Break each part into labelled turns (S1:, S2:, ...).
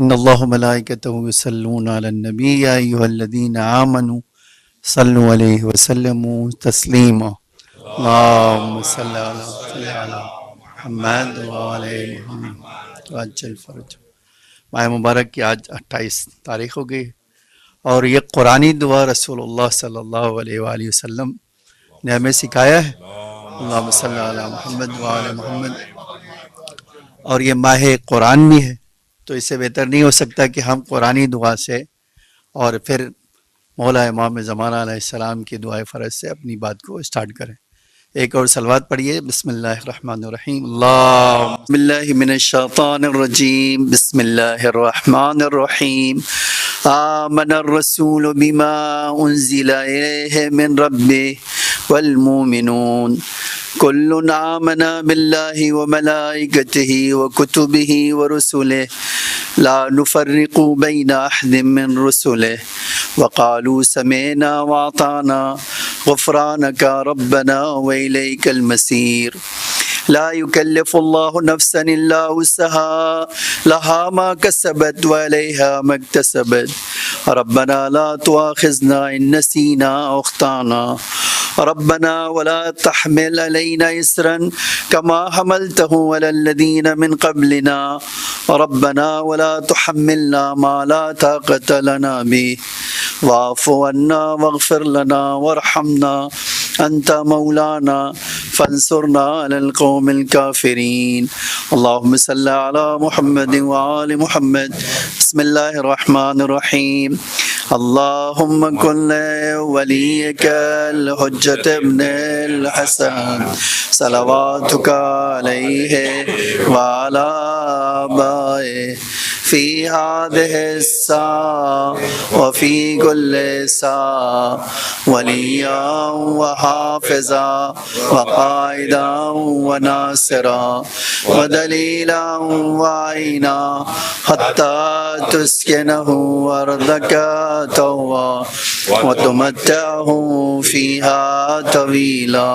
S1: ان اللہ ملائکتہ یصلون علی النبی یا ایھا الذین آمنوا صلوا علیہ وسلموا تسلیما اللہم صلی علی محمد وعلی محمد وعجل فرج۔ ماہ مبارک کی آج 28 تاریخ ہو گئی اور یہ قرآنی دعا رسول اللہ صلی اللہ علیہ وآلہ وسلم نے ہمیں سکھایا ہے، اللہم صلی علی محمد وعلی محمد، اور یہ ماہ قرآن بھی ہے، تو اس سے بہتر نہیں ہو سکتا کہ ہم قرآنی دعا سے اور پھر مولا امام زمانہ علیہ السلام کی دعائے فرض سے اپنی بات کو اسٹارٹ کریں۔ ایک اور صلوات پڑھیے، بسم اللہ الرحمن الرحیم، اللہم بسم اللہ من الشیطان الرجیم، بسم اللہ الرحمن الرحیم، آمن الرسول بما انزل الیہ من ربہ والمؤمنون کل آمن باللہ وملائکتہ وکتبہ ورسلہ لا نفرق بین احد من رسلہ وقالوا سمعنا واطعنا غفرانک ربنا والیک المصیر۔ لا يكلف الله نفسا الا وسعها لها ما كسبت وعليها ما اكتسبت ربنا لا تؤاخذنا ان نسينا او اخطانا ربنا ولا تحمل علينا إصرا كما حملته على الذين من قبلنا ربنا ولا تحملنا ما لا طاقة لنا به واعف عنا واغفر لنا وارحمنا أنت مولانا فانصرنا على القوم الكافرين۔ اللهم صل على محمد وآل محمد۔ بسم الله الرحمن الرحيم، اللهم كن وليك الحجة ابن الحسن صلواتك عليه وعلى آبائه في هذه الساعة وفي كل ساعة وليا وحافظا وقائدا وناصرا ودليلا وعينا حتى تسكنه أرضك طوعا وتمتعه فيها طويلا۔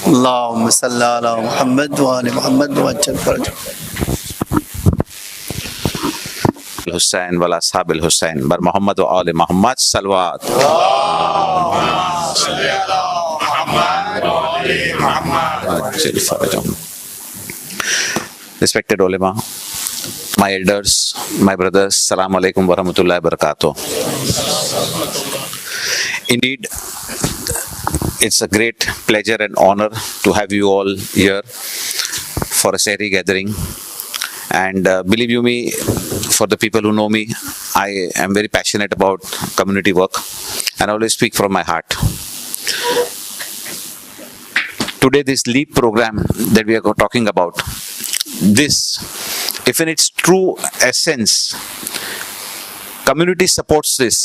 S1: اللهم صل على محمد وآل محمد وعجل فرجه۔
S2: الحسین والا صحاب الحسین بر محمد و آل محمد صلوات۔ Respected ulama, my elders, my brothers, Assalamu alaikum wa rahmatullahi wa barakatuh. Indeed, it's a great pleasure and honor to have you all here for a Sehri gathering. And believe you me, for the people who know me, I am very passionate about community work and I always speak from my heart. Today, this LEAP program that we are talking about, this, if in its true essence, community supports this,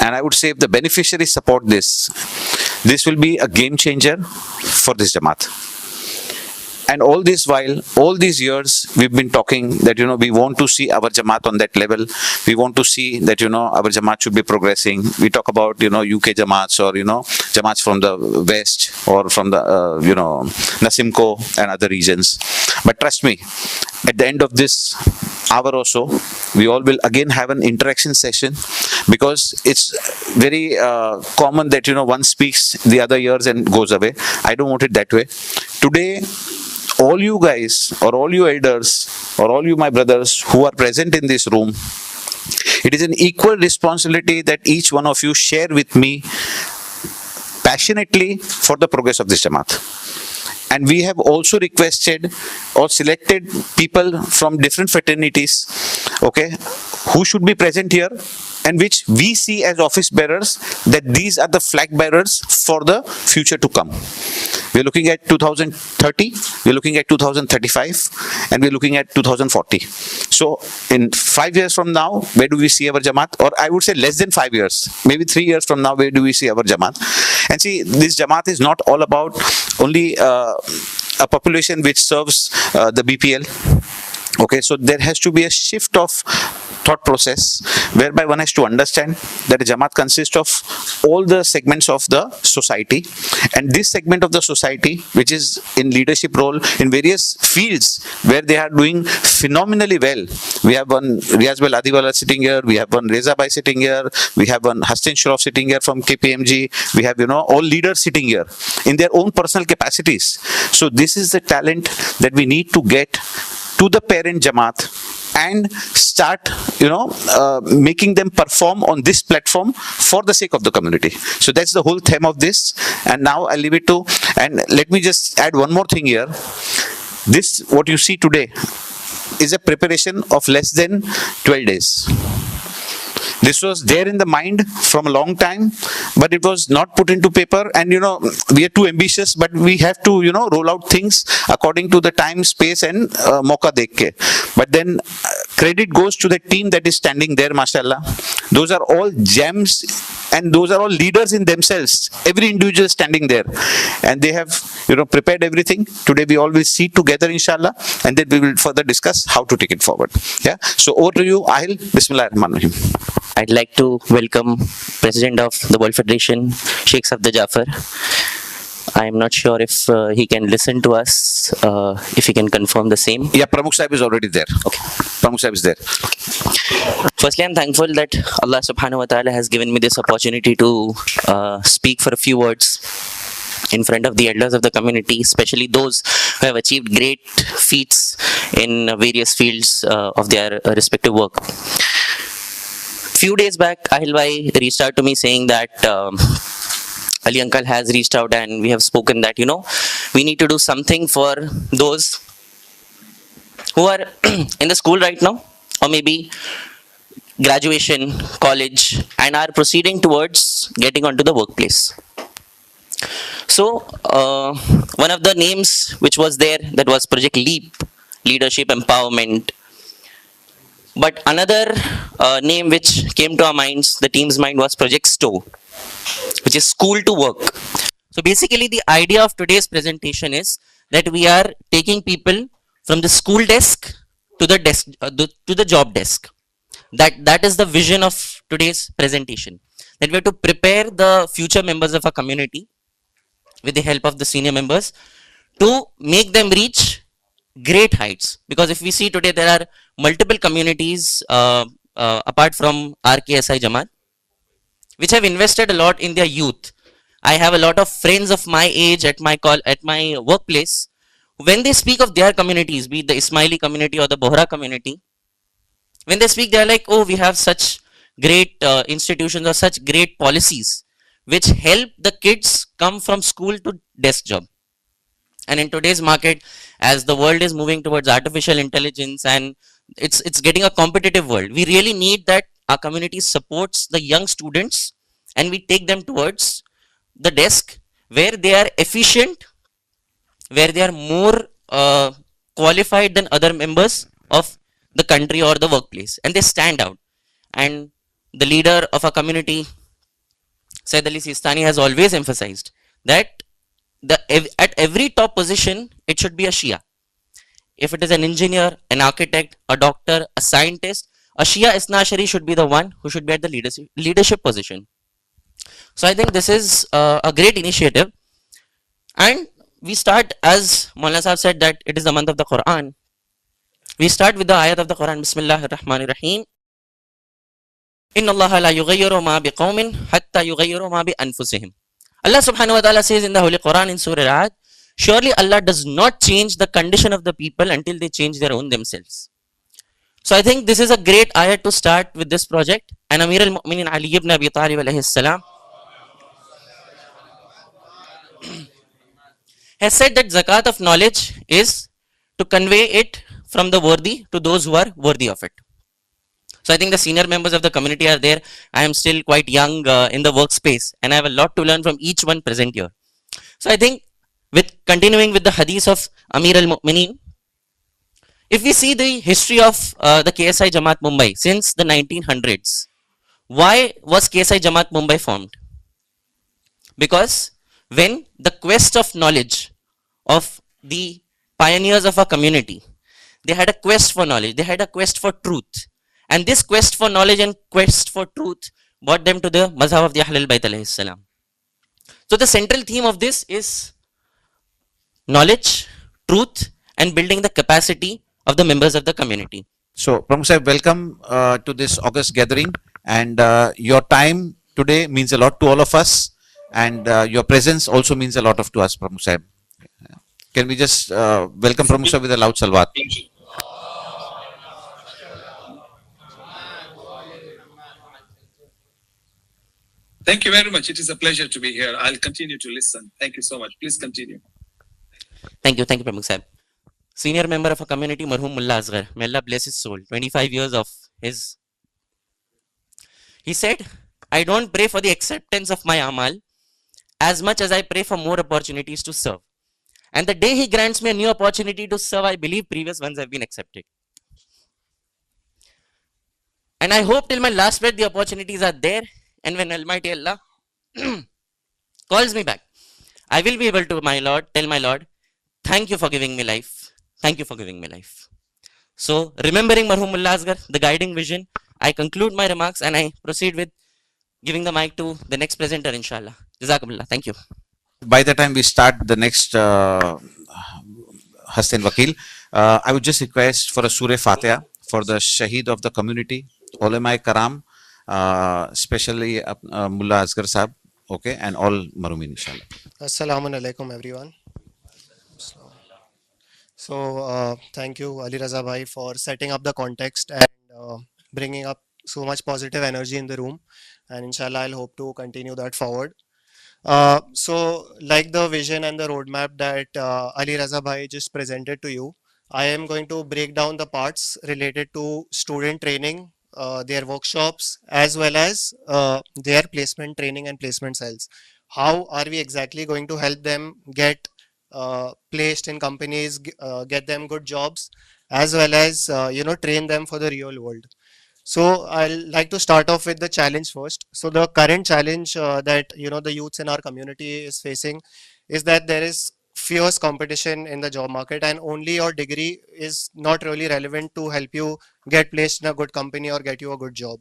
S2: and I would say if the beneficiaries support this, this will be a game changer for this Jamaat. And all this while, all these years, we've been talking that, we want to see our Jamaat on that level. We want to see that, our Jamaat should be progressing. We talk about, UK Jamaats or, Jamaats from the West or from the, Nasimco and other regions. But trust me, at the end of this hour or so, we all will again have an interaction session because it's very common that, one speaks, the other hears and goes away. I don't want it that way. Today, all you guys or all you elders or all you my brothers who are present in this room, it is an equal responsibility that each one of you share with me passionately for the progress of this Jamaat. And we have also requested or selected people from different fraternities, okay, who should be present here and which we see as office bearers, that these are the flag bearers for the future to come. We're looking at 2030, we're looking at 2035, and we're looking at 2040. So in 5 years from now, where do we see our Jamaat? Or I would say less than 5 years, maybe 3 years from now, where do we see our Jamaat? And see, this Jamaat is not all about only a population which serves the BPL. Okay, so there has to be a shift of thought process whereby one has to understand that a Jamaat consists of all the segments of the society. And this segment of the society, which is in leadership role in various fields where they are doing phenomenally well. We have one Riaz Adiwala sitting here, we have one Reza Bhai sitting here, we have one Hastin Shroff sitting here from KPMG, we have, all leaders sitting here in their own personal capacities. So this is the talent that we need to get to the parent Jamaat and start, making them perform on this platform for the sake of the community. So that's the whole theme of this. And now I'll leave it to, and let me just add one more thing here. This, what you see today, is a preparation of less than 12 days. This was there in the mind from a long time, but it was not put into paper. And, we are too ambitious, but we have to, roll out things according to the time, space, and mauka dekh ke. But then credit goes to the team that is standing there, mashallah. Those are all gems, and those are all leaders in themselves. Every individual standing there, and they have, prepared everything. Today we all will sit together, inshallah, and then we will further discuss how to take it forward. Yeah. So over to you, Ahil. Bismillahirrahmanirrahim.
S3: I'd like to welcome President of the World Federation, Sheikh Safdar Jafar. I am not sure if he can listen to us, if he can confirm the same.
S2: Yeah, Pramukh Sahib is already there.
S3: Okay.
S2: Pramukh Sahib is there.
S3: Firstly, I'm thankful that Allah subhanahu wa ta'ala has given me this opportunity to speak for a few words in front of the elders of the community, especially those who have achieved great feats in various fields of their respective work. Few days back, Ahil Bhai reached out to me saying that Ali Uncle has reached out and we have spoken that, we need to do something for those who are in the school right now, or maybe graduation, college, and are proceeding towards getting onto the workplace. So, one of the names which was there, that was Project LEAP, Leadership Empowerment. But another name which came to our minds, the team's mind, was Project STOW, which is School to Work. So basically the idea of today's presentation is that we are taking people from the school desk to the desk, to the job desk. That is the vision of today's presentation. That we have to prepare the future members of our community with the help of the senior members to make them reach great heights. Because if we see today, there are multiple communities apart from our KSI JAMAT which have invested a lot in their youth. I have a lot of friends of my age at my workplace. When they speak of their communities, be it the Ismaili community or the Bohra community, when they speak, they are like, oh, we have such great institutions or such great policies which help the kids come from school to desk job. And in today's market, as the world is moving towards artificial intelligence and it's getting a competitive world, we really need that our community supports the young students and we take them towards the desk where they are efficient, where they are more qualified than other members of the country or the workplace, and they stand out. And the leader of our community, Said Ali Sistani, has always emphasized that at every top position, it should be a Shia. If it is an engineer, an architect, a doctor, a scientist, a Shia Isna Ashari should be the one who should be at the leadership position. So I think this is a great initiative. And we start, as Maulana Sahib said, that it is the month of the Quran. We start with the ayat of the Quran, Bismillahir Rahmanir Rahim. Inna Allah la yughayyiru ma biqawmin hatta yughayyiru ma bi anfusihim. Allah subhanahu wa ta'ala says in the Holy Quran in Surah Al-Ra'd, surely Allah does not change the condition of the people until they change their own themselves. So I think this is a great ayat to start with this project. And Amir al-Mu'minin Ali ibn Abi Talib alayhi salam has said that zakat of knowledge is to convey it from the worthy to those who are worthy of it. So I think the senior members of the community are there. I am still quite young in the workspace and I have a lot to learn from each one present here. So I think with continuing with the hadith of Amir al-Mu'minin, if we see the history of the KSI Jamaat Mumbai since the 1900s, why was KSI Jamaat Mumbai formed? Because when the quest of knowledge of the pioneers of our community, they had a quest for knowledge, they had a quest for truth. And this quest for knowledge and quest for truth brought them to the mazhab of the Ahlul Bayt alayhi salam. So the central theme of this is knowledge, truth, and building the capacity of the members of the community.
S2: So, Pramukh Sahib, welcome to this August gathering. And your time today means a lot to all of us. And your presence also means a lot to us, Pramukh Sahib. Can we just welcome Pramukh Sahib with a loud salawat?
S4: Thank you very much. It is a pleasure to be here. I'll continue to listen. Thank you so much. Please continue.
S3: Thank you, Pramukh Sahib. Senior member of a community, Marhum Mullah Asghar. May Allah bless his soul. 25 years of his. He said, I don't pray for the acceptance of my amal as much as I pray for more opportunities to serve. And the day he grants me a new opportunity to serve, I believe previous ones have been accepted. And I hope till my last breath the opportunities are there. And when Almighty Allah calls me back, I will be able to tell my Lord, thank you for giving me life. Thank you for giving me life. So, remembering Marhum Mullah Asghar, the guiding vision, I conclude my remarks and I proceed with giving the mic to the next presenter, inshallah. Jazakumullah. Thank you.
S2: By the time we start the next Hassan Vakil, I would just request for a Surah Fatiha for the Shaheed of the community, Ulama Karam, especially Mullah Asghar Sahib, okay, and all Marumin, inshallah.
S5: Assalamu alaikum, everyone. So, thank you, Ali Raza Bhai, for setting up the context and bringing up so much positive energy in the room. And inshallah, I'll hope to continue that forward. So, like the vision and the roadmap that Ali Raza Bhai just presented to you, I am going to break down the parts related to student training, their workshops, as well as their placement training and placement cells. How are we exactly going to help them get placed in companies, get them good jobs, as well as train them for the real world. So I'll like to start off with the challenge first. So the current challenge that the youths in our community is facing is that there is fierce competition in the job market, and only your degree is not really relevant to help you get placed in a good company or get you a good job.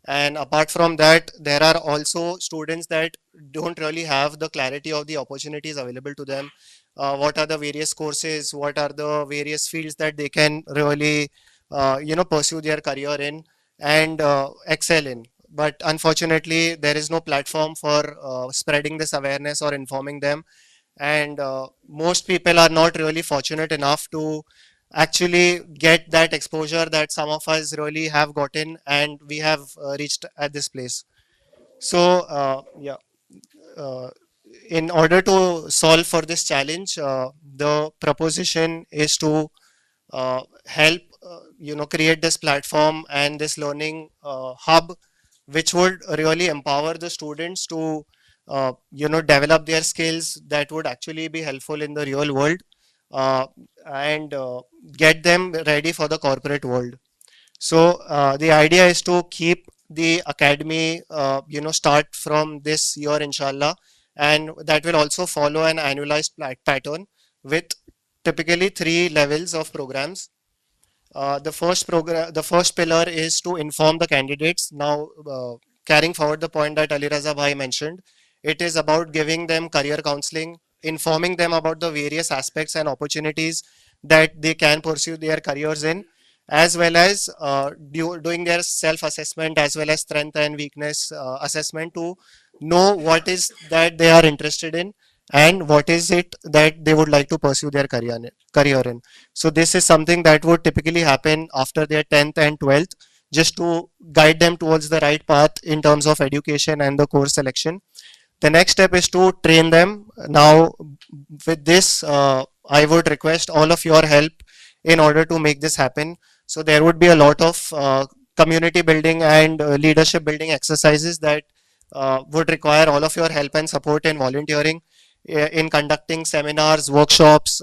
S5: And apart from that, there are also students that don't really have the clarity of the opportunities available to them. What are the various courses? What are the various fields that they can really, pursue their career in and excel in? But unfortunately, there is no platform for spreading this awareness or informing them. And most people are not really fortunate enough to actually get that exposure that some of us really have gotten, and we have reached at this place. So in order to solve for this challenge, the proposition is to help create this platform and this learning hub, which would really empower the students to develop their skills that would actually be helpful in the real world, and get them ready for the corporate world. So the idea is to keep the academy start from this year, inshallah, and that will also follow an annualized pattern with typically 3 levels of programs. The first pillar is to inform the candidates. Now, carrying forward the point that Ali Raza Bhai mentioned, it is about giving them career counseling, informing them about the various aspects and opportunities that they can pursue their careers in, as well as doing their self-assessment as well as strength and weakness assessment to know what is that they are interested in and what is it that they would like to pursue their career in. So this is something that would typically happen after their 10th and 12th, just to guide them towards the right path in terms of education and the course selection. The next step is to train them. Now, with this, I would request all of your help in order to make this happen. So there would be a lot of community building and leadership building exercises that would require all of your help and support in volunteering, in conducting seminars, workshops,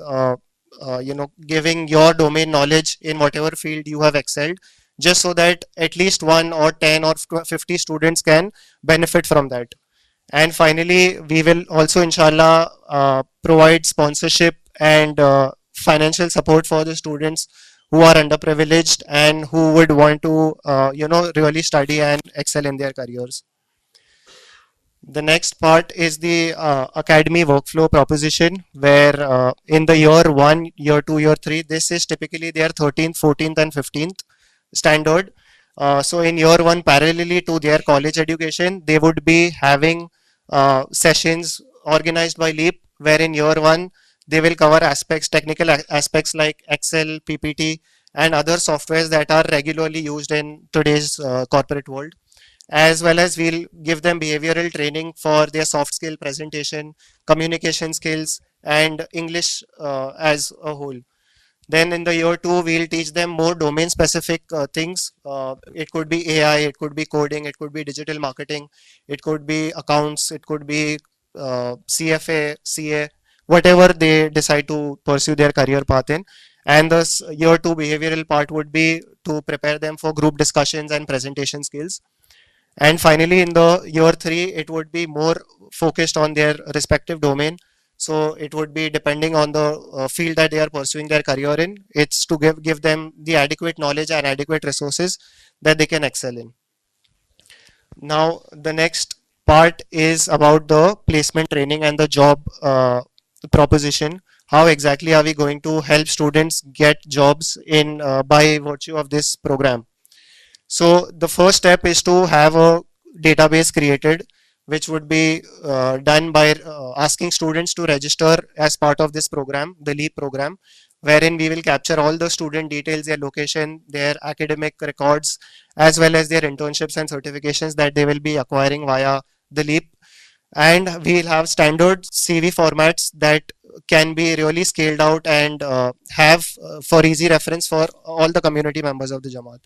S5: giving your domain knowledge in whatever field you have excelled, just so that at least 1 or 10 or 50 students can benefit from that. And finally, we will also, inshallah, provide sponsorship and financial support for the students who are underprivileged and who would want to, really study and excel in their careers. The next part is the academy workflow proposition, where in the year 1, year 2, year 3, this is typically their 13th, 14th, and 15th standard. So in year 1, parallelly to their college education, they would be having sessions organized by LEAP, where in year 1, they will cover aspects, technical aspects like Excel, PPT, and other softwares that are regularly used in today's corporate world, as well as we'll give them behavioral training for their soft skill presentation, communication skills, and English as a whole. Then in the year 2, we'll teach them more domain specific things. It could be AI, it could be coding, it could be digital marketing, it could be accounts, it could be CFA, CA, whatever they decide to pursue their career path in. And the year 2 behavioral part would be to prepare them for group discussions and presentation skills. And finally, in the year 3, it would be more focused on their respective domain. So it would be depending on the field that they are pursuing their career in. It's to give them the adequate knowledge and adequate resources that they can excel in. Now, the next part is about the placement training and the job proposition. How exactly are we going to help students get jobs in by virtue of this program? So the first step is to have a database created, which would be done by asking students to register as part of this program, the LEAP program, wherein we will capture all the student details, their location, their academic records, as well as their internships and certifications that they will be acquiring via the LEAP. And we'll have standard CV formats that can be really scaled out and have for easy reference for all the community members of the Jamaat.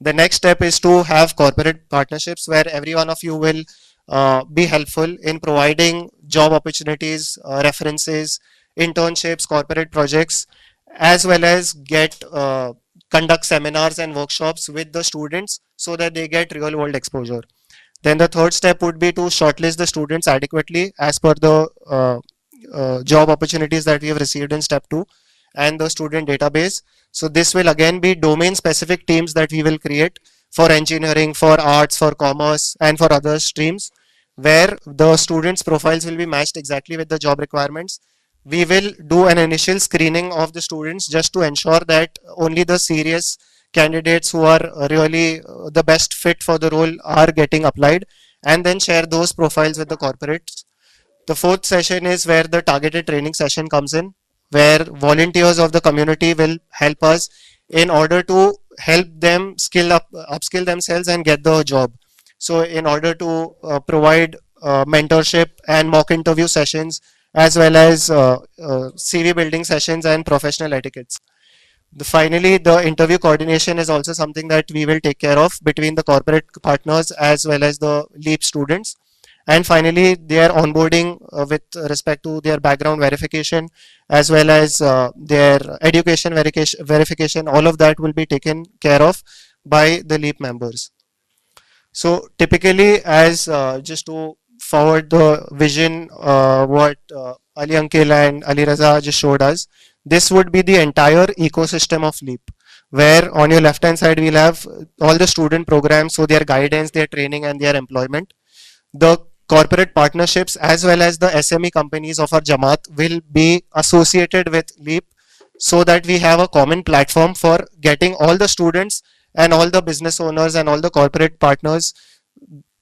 S5: The next step is to have corporate partnerships where every one of you will be helpful in providing job opportunities, references, internships, corporate projects, as well as conduct seminars and workshops with the students so that they get real world exposure. Then the third step would be to shortlist the students adequately as per the job opportunities that we have received in step 2 and the student database. So this will again be domain specific teams that we will create for engineering, for arts, for commerce, and for other streams, where the students' profiles will be matched exactly with the job requirements. We will do an initial screening of the students just to ensure that only the serious candidates who are really the best fit for the role are getting applied, and then share those profiles with the corporates. The fourth session is where the targeted training session comes in, where volunteers of the community will help us in order to help them upskill themselves and get the job. So in order to provide mentorship and mock interview sessions, as well as CV building sessions and professional etiquettes. Finally, the interview coordination is also something that we will take care of between the corporate partners as well as the LEAP students. And finally, their onboarding with respect to their background verification as well as their education verification, all of that will be taken care of by the LEAP members. So typically, as just to forward the vision, what Ali Ankil and Ali Raza just showed us, this would be the entire ecosystem of LEAP, where on your left hand side we'll have all the student programs, so their guidance, their training, and their employment. The corporate partnerships as well as the SME companies of our Jamaat will be associated with LEAP, so that we have a common platform for getting all the students and all the business owners and all the corporate partners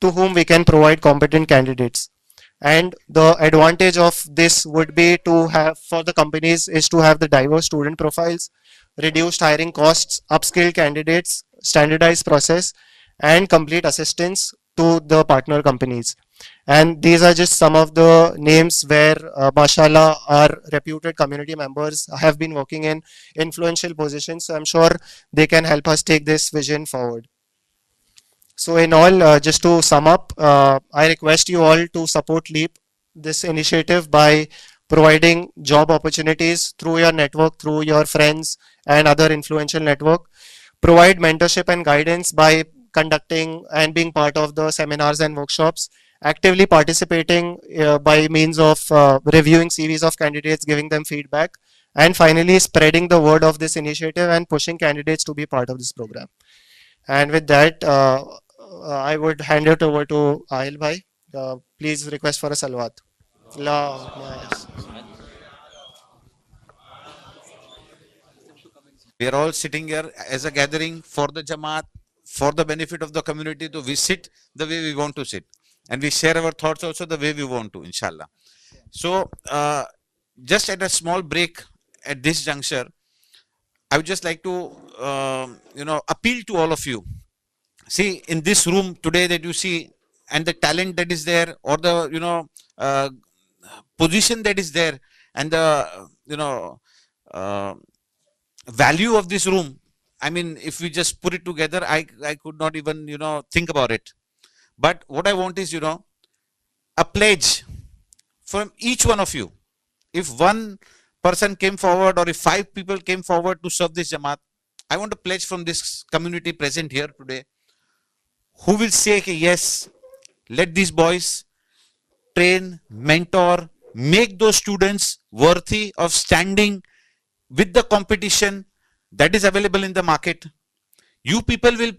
S5: to whom we can provide competent candidates. And the advantage of this would be to have, for the companies, is to have the diverse student profiles, reduced hiring costs, upskilled candidates, standardized process, and complete assistance to the partner companies. And these are just some of the names where, mashallah, our reputed community members have been working in influential positions. So I'm sure they can help us take this vision forward. So in all, just to sum up, I request you all to support LEAP, this initiative, by providing job opportunities through your network, through your friends and other influential network. Provide mentorship and guidance by conducting and being part of the seminars and workshops. Actively participating by means of reviewing CVs of candidates, giving them feedback. And finally, spreading the word of this initiative and pushing candidates to be part of this program. And with that, I would hand it over to Ahil Bhai Please request for a salawat. Allahumma yes.
S2: We are all sitting here as a gathering for the Jamaat, for the benefit of the community. So we sit the way we want to sit, and we share our thoughts also the way we want to, inshallah. So, just at a small break at this juncture, I would just like to, appeal to all of you. See, in this room today that you see, and the talent that is there, or the position that is there, and the uh, value of this room. I mean, if we just put it together, I could not even think about it. But what I want is a pledge from each one of you. If one person came forward, or if 5 people came forward to serve this Jamaat, I want a pledge from this community present here today, who will say, okay, yes, let these boys train, mentor, make those students worthy of standing with the competition that is available in the market. You people will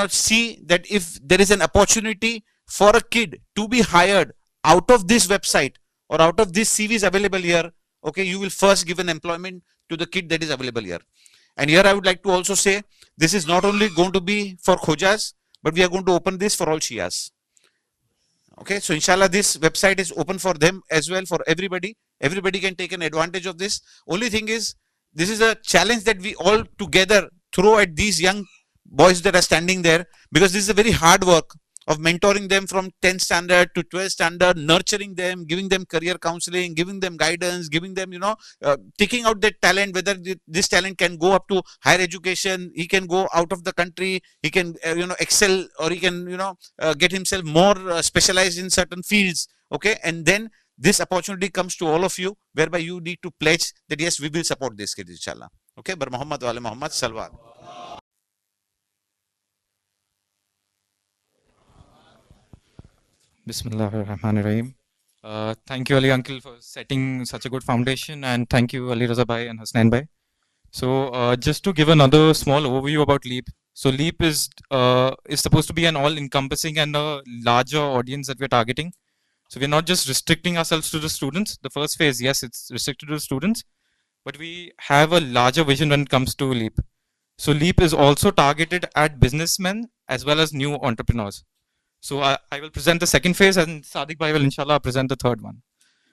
S2: see that if there is an opportunity for a kid to be hired out of this website, or out of these CVs available here, okay, you will first give an employment to the kid that is available here. And here I would like to also say, this is not only going to be for Khojas, but we are going to open this for all Shias. Okay, so inshallah this website is open for them as well, for everybody. Everybody can take an advantage of this. Only thing is, this is a challenge that we all together throw at these young boys that are standing there, because this is a very hard work of mentoring them from 10th standard to 12th standard, nurturing them, giving them career counseling, giving them guidance, giving them, taking out their talent, whether this talent can go up to higher education, he can go out of the country, he can, excel, or he can, get himself more specialized in certain fields. Okay, and then this opportunity comes to all of you, whereby you need to pledge that yes, we will support this kid, inshallah. Okay, Bar Muhammad wa ala Muhammad Salwa.
S6: Bismillahirrahmanirrahim. Thank you, Ali Uncle, for setting such a good foundation, and thank you, Ali Raza Bhai and Hasnain Bhai. So, just to give another small overview about LEAP. So, LEAP is supposed to be an all-encompassing and a larger audience that we're targeting. So, we're not just restricting ourselves to the students. The first phase, yes, it's restricted to the students, but we have a larger vision when it comes to LEAP. So, LEAP is also targeted at businessmen as well as new entrepreneurs. So I will present the second phase, and Sadiq Bhai will inshallah present the third one.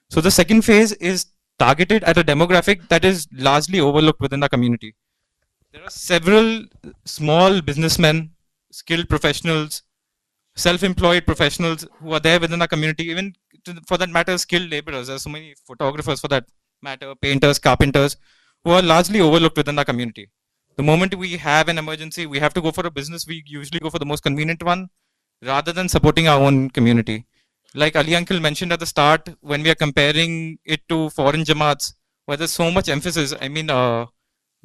S6: So the second phase is targeted at a demographic that is largely overlooked within the community. There are several small businessmen, skilled professionals, self-employed professionals who are there within the community, even for that matter, skilled laborers. There are so many photographers for that matter, painters, carpenters, who are largely overlooked within the community. The moment we have an emergency, we have to go for a business, we usually go for the most convenient one, rather than supporting our own community. Like Ali Uncle mentioned at the start, when we are comparing it to foreign Jamaats, where there's so much emphasis, I mean, the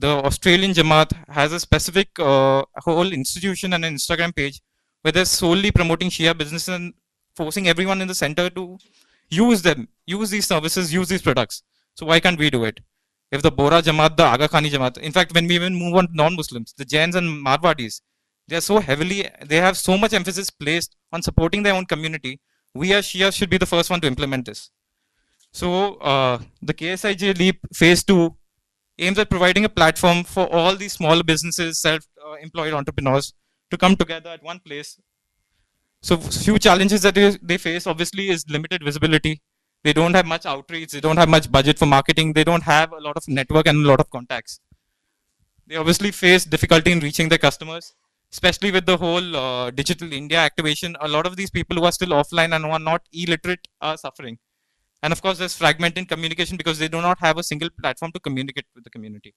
S6: Australian Jamaat has a specific whole institution and an Instagram page where they're solely promoting Shia business and forcing everyone in the center to use them, use these services, use these products. So why can't we do it? If the Bora Jamaat, the Aga Khani Jamaat, in fact, when we even move on non-Muslims, the Jains and Marwadis, they are so heavily, they have so much emphasis placed on supporting their own community. We as Shia should be the first one to implement this. So the KSIJ LEAP Phase 2 aims at providing a platform for all these small businesses, self-employed entrepreneurs to come together at one place. So few challenges that they face obviously is limited visibility. They don't have much outreach. They don't have much budget for marketing. They don't have a lot of network and a lot of contacts. They obviously face difficulty in reaching their customers, especially with the whole digital India activation. A lot of these people who are still offline and who are not illiterate are suffering. And of course, there's fragmented communication because they do not have a single platform to communicate with the community.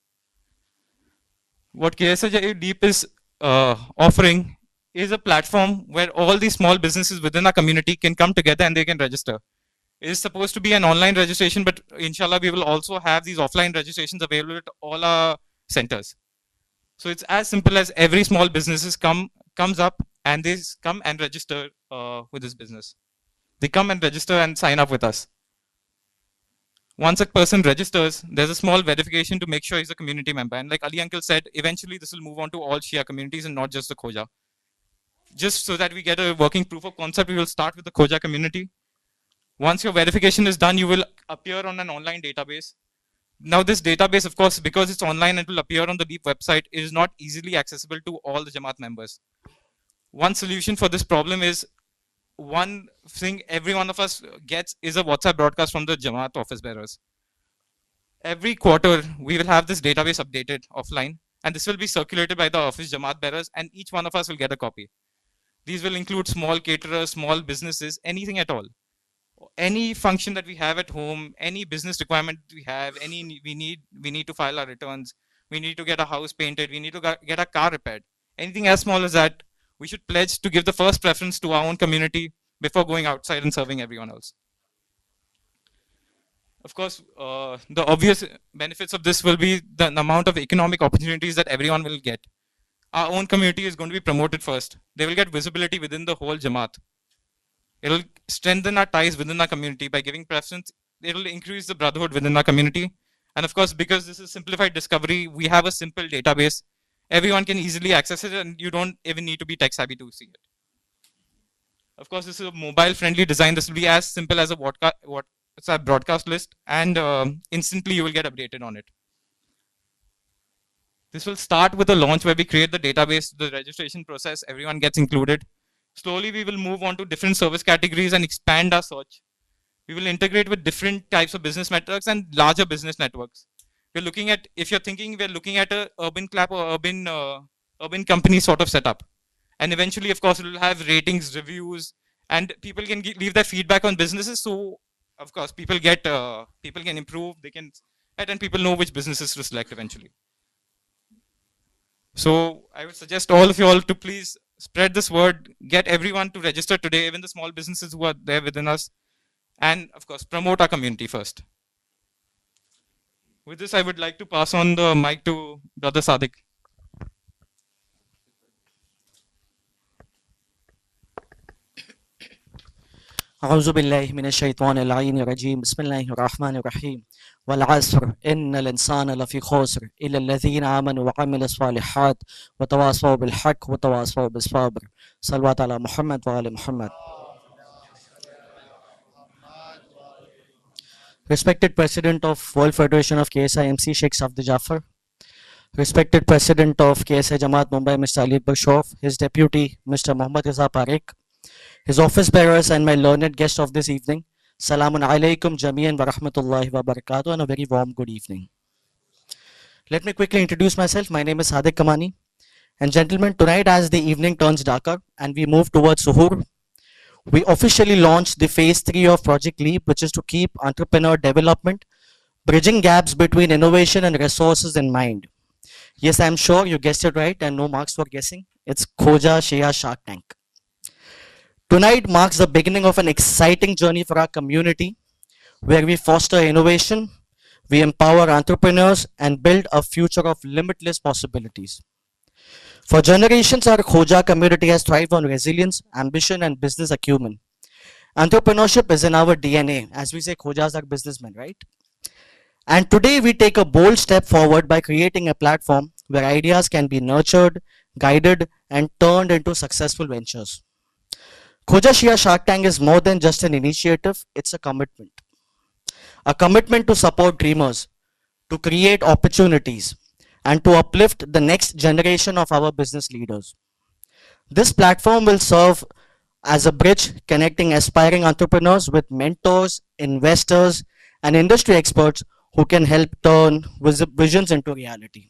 S6: What KSIJ Deep is offering is a platform where all these small businesses within our community can come together and they can register. It is supposed to be an online registration, but inshallah, we will also have these offline registrations available at all our centers. So it's as simple as every small businesses comes up and they come and register with this business. They come and register and sign up with us. Once a person registers, there's a small verification to make sure he's a community member. And like Ali Uncle said, eventually this will move on to all Shia communities and not just the Khoja. Just so that we get a working proof of concept, we will start with the Koja community. Once your verification is done, you will appear on an online database. Now this database, of course, because it's online and it will appear on the Leap website, is not easily accessible to all the Jamaat members. One solution for this problem is, one thing every one of us gets is a WhatsApp broadcast from the Jamaat office bearers. Every quarter, we will have this database updated offline, and this will be circulated by the office Jamaat bearers, and each one of us will get a copy. These will include small caterers, small businesses, anything at all. Any function that we have at home, any business requirement we have, we need to file our returns, we need to get a house painted, we need to get a car repaired. Anything as small as that, we should pledge to give the first preference to our own community before going outside and serving everyone else. Of course, the obvious benefits of this will be the amount of economic opportunities that everyone will get. Our own community is going to be promoted first. They will get visibility within the whole Jamaat. It will strengthen our ties within our community by giving preference. It will increase the brotherhood within our community. And of course, because this is simplified discovery, we have a simple database. Everyone can easily access it, and you don't even need to be tech savvy to see it. Of course, this is a mobile friendly design. This will be as simple as a WhatsApp broadcast list, and instantly you will get updated on it. This will start with a launch where we create the database, the registration process, everyone gets included. Slowly, we will move on to different service categories and expand our search. We will integrate with different types of business networks and larger business networks. We're looking at, if you're thinking, we're looking at a urban clap or urban company sort of setup. And eventually, of course, it will have ratings, reviews, and people can leave their feedback on businesses. So, of course, people can improve, and people know which businesses to select eventually. So I would suggest all of you all to please spread this word, get everyone to register today, even the small businesses who are there within us, and of course, promote our community first. With this, I would like to pass on the mic to Brother Sadiq.
S7: أعوذ بالله من الشيطان اللعين الرجيم بسم الله الرحمن الرحيم والعصر إن الإنسان لفي خسر إلا الذين آمنوا وعملوا الصالحات وتواصوا بالحق وتواصوا بالصبر صلوات على محمد وعلى محمد. Respected President of World Federation of KSI MC Sheikh Safdi Jafar, Respected President of KSI Jamaat Mumbai Mr. Ali Bashof, his Deputy Mr. Muhammad Riza Parekh, his office bearers, and my learned guest of this evening, Salamun alaikum jamian wa rahmatullahi wa barakatuh, and a very warm good evening. Let me quickly introduce myself. My name is Sadiq Kamani, and gentlemen, tonight as the evening turns darker and we move towards Suhoor, we officially launched the phase 3 of Project Leap, which is to keep entrepreneur development, bridging gaps between innovation and resources in mind. Yes, I'm sure you guessed it right, and no marks for guessing. It's Koja Shia Shark Tank. Tonight marks the beginning of an exciting journey for our community, where we foster innovation, we empower entrepreneurs, and build a future of limitless possibilities. For generations, our Khoja community has thrived on resilience, ambition, and business acumen. Entrepreneurship is in our DNA. As we say, Khojas are businessmen, right? And today we take a bold step forward by creating a platform where ideas can be nurtured, guided, and turned into successful ventures. Koja Shia Shark Tank is more than just an initiative, it's a commitment. A commitment to support dreamers, to create opportunities, and to uplift the next generation of our business leaders. This platform will serve as a bridge connecting aspiring entrepreneurs with mentors, investors, and industry experts who can help turn visions into reality.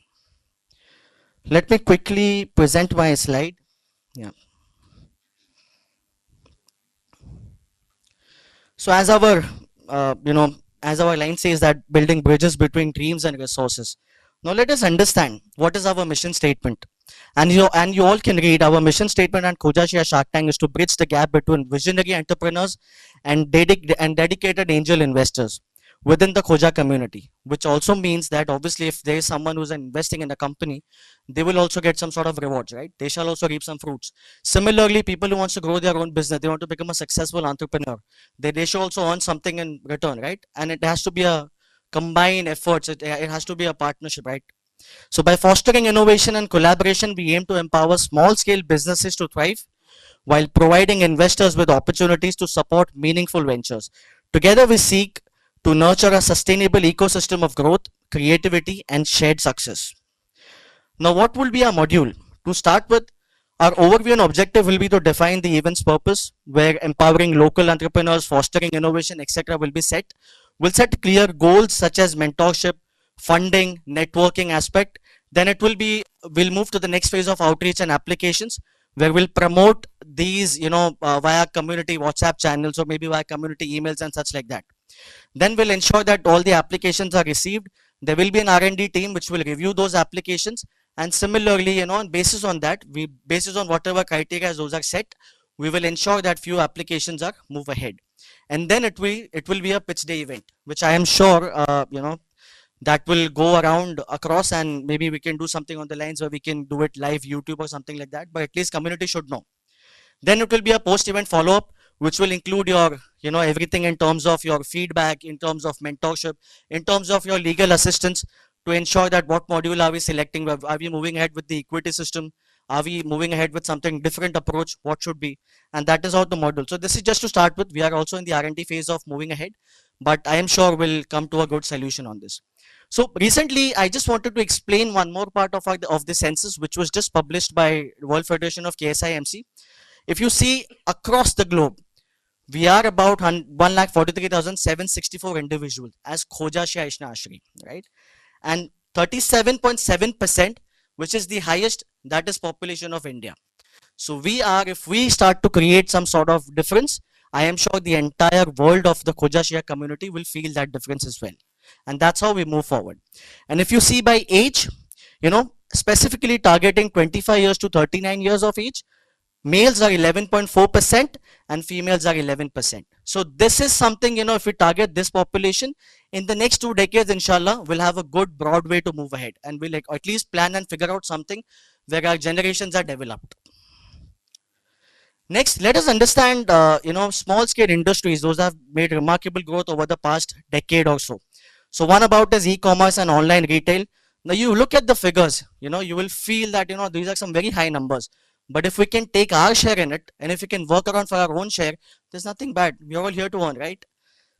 S7: Let me quickly present my slide. Yeah. So as our, as our line says, that building bridges between dreams and resources. Now let us understand what is our mission statement. And you all can read our mission statement on Koja Shia Shark Tank is to bridge the gap between visionary entrepreneurs and dedicated angel investors within the Koja community, which also means that obviously if there is someone who's investing in a company, they will also get some sort of rewards, right? They shall also reap some fruits. Similarly, people who want to grow their own business, they want to become a successful entrepreneur, they should also earn something in return, right? And it has to be a combined efforts, it has to be a partnership, right? So by fostering innovation and collaboration, we aim to empower small scale businesses to thrive, while providing investors with opportunities to support meaningful ventures. Together, we seek to nurture a sustainable ecosystem of growth, creativity, and shared success. Now, what will be our module? To start with, our overview and objective will be to define the event's purpose, where empowering local entrepreneurs, fostering innovation, etc. will be set. We'll set clear goals such as mentorship, funding, networking aspect. Then we'll move to the next phase of outreach and applications, where we'll promote these, via community WhatsApp channels or maybe via community emails and such like that. Then we'll ensure that all the applications are received. There will be an R&D team which will review those applications, and similarly, basis on whatever criteria those are set, we will ensure that few applications are move ahead. And then it will be a pitch day event, which I am sure that will go around across, and maybe we can do something on the lines where we can do it live YouTube or something like that, but at least community should know. Then it will be a post-event follow-up, which will include your, everything in terms of your feedback, in terms of mentorship, in terms of your legal assistance, to ensure that what module are we selecting, are we moving ahead with the equity system, are we moving ahead with something different approach, what should be, and that is how the module. So this is just to start with. We are also in the R&D phase of moving ahead, but I am sure we'll come to a good solution on this. So recently, I just wanted to explain one more part of the census, which was just published by World Federation of KSI MC. If you see across the globe, we are about 1,43,764 individuals as Khoja Shia Ishna Ashri, right? And 37.7%, which is the highest, that is population of India. So if we start to create some sort of difference, I am sure the entire world of the Khoja Shia community will feel that difference as well. And that's how we move forward. And if you see by age, specifically targeting 25 years to 39 years of age, males are 11.4% and females are 11%. So this is something, if we target this population, in the next 2 decades, inshallah, we'll have a good broad way to move ahead, and we'll at least plan and figure out something where our generations are developed. Next, let us understand, small scale industries. Those have made remarkable growth over the past decade or so. So one about is e-commerce and online retail. Now you look at the figures, you will feel that, these are some very high numbers. But if we can take our share in it, and if we can work around for our own share, there's nothing bad. We're all here to earn, right?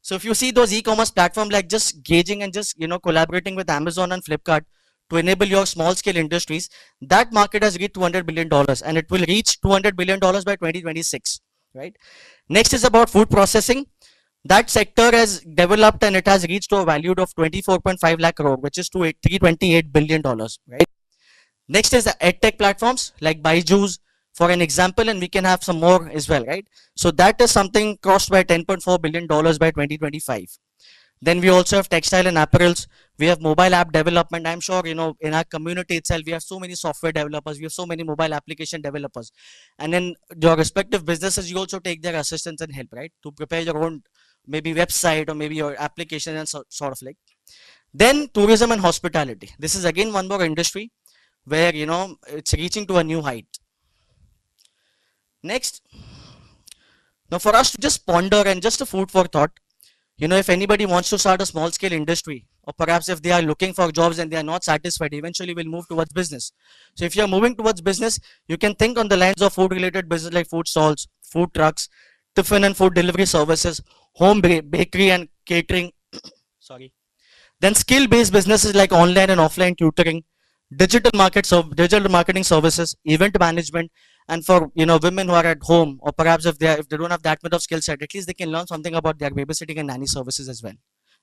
S7: So if you see those e-commerce platforms, like just gauging and just, collaborating with Amazon and Flipkart to enable your small scale industries, that market has reached $200 billion, and it will reach $200 billion by 2026, right? Next is about food processing. That sector has developed and it has reached to a value of 24.5 lakh crore, which is to $328 billion, right? Next is the edtech platforms like Byju's, for an example, and we can have some more as well, right? So that is something crossed by $10.4 billion by 2025. Then we also have textile and apparels. We have mobile app development. I'm sure, in our community itself, we have so many software developers. We have so many mobile application developers. And in your respective businesses, you also take their assistance and help, right? To prepare your own maybe website or maybe your application and sort of like. Then tourism and hospitality. This is again one more industry where, it's reaching to a new height. Next. Now for us to just ponder and just a food for thought, if anybody wants to start a small scale industry, or perhaps if they are looking for jobs and they are not satisfied, eventually will move towards business. So if you are moving towards business, you can think on the lines of food related business like food stalls, food trucks, tiffin and food delivery services, home bakery and catering. Sorry. Then skill based businesses like online and offline tutoring, digital marketing services, event management, and for women who are at home, or perhaps if they don't have that much of skill set, at least they can learn something about their babysitting and nanny services as well,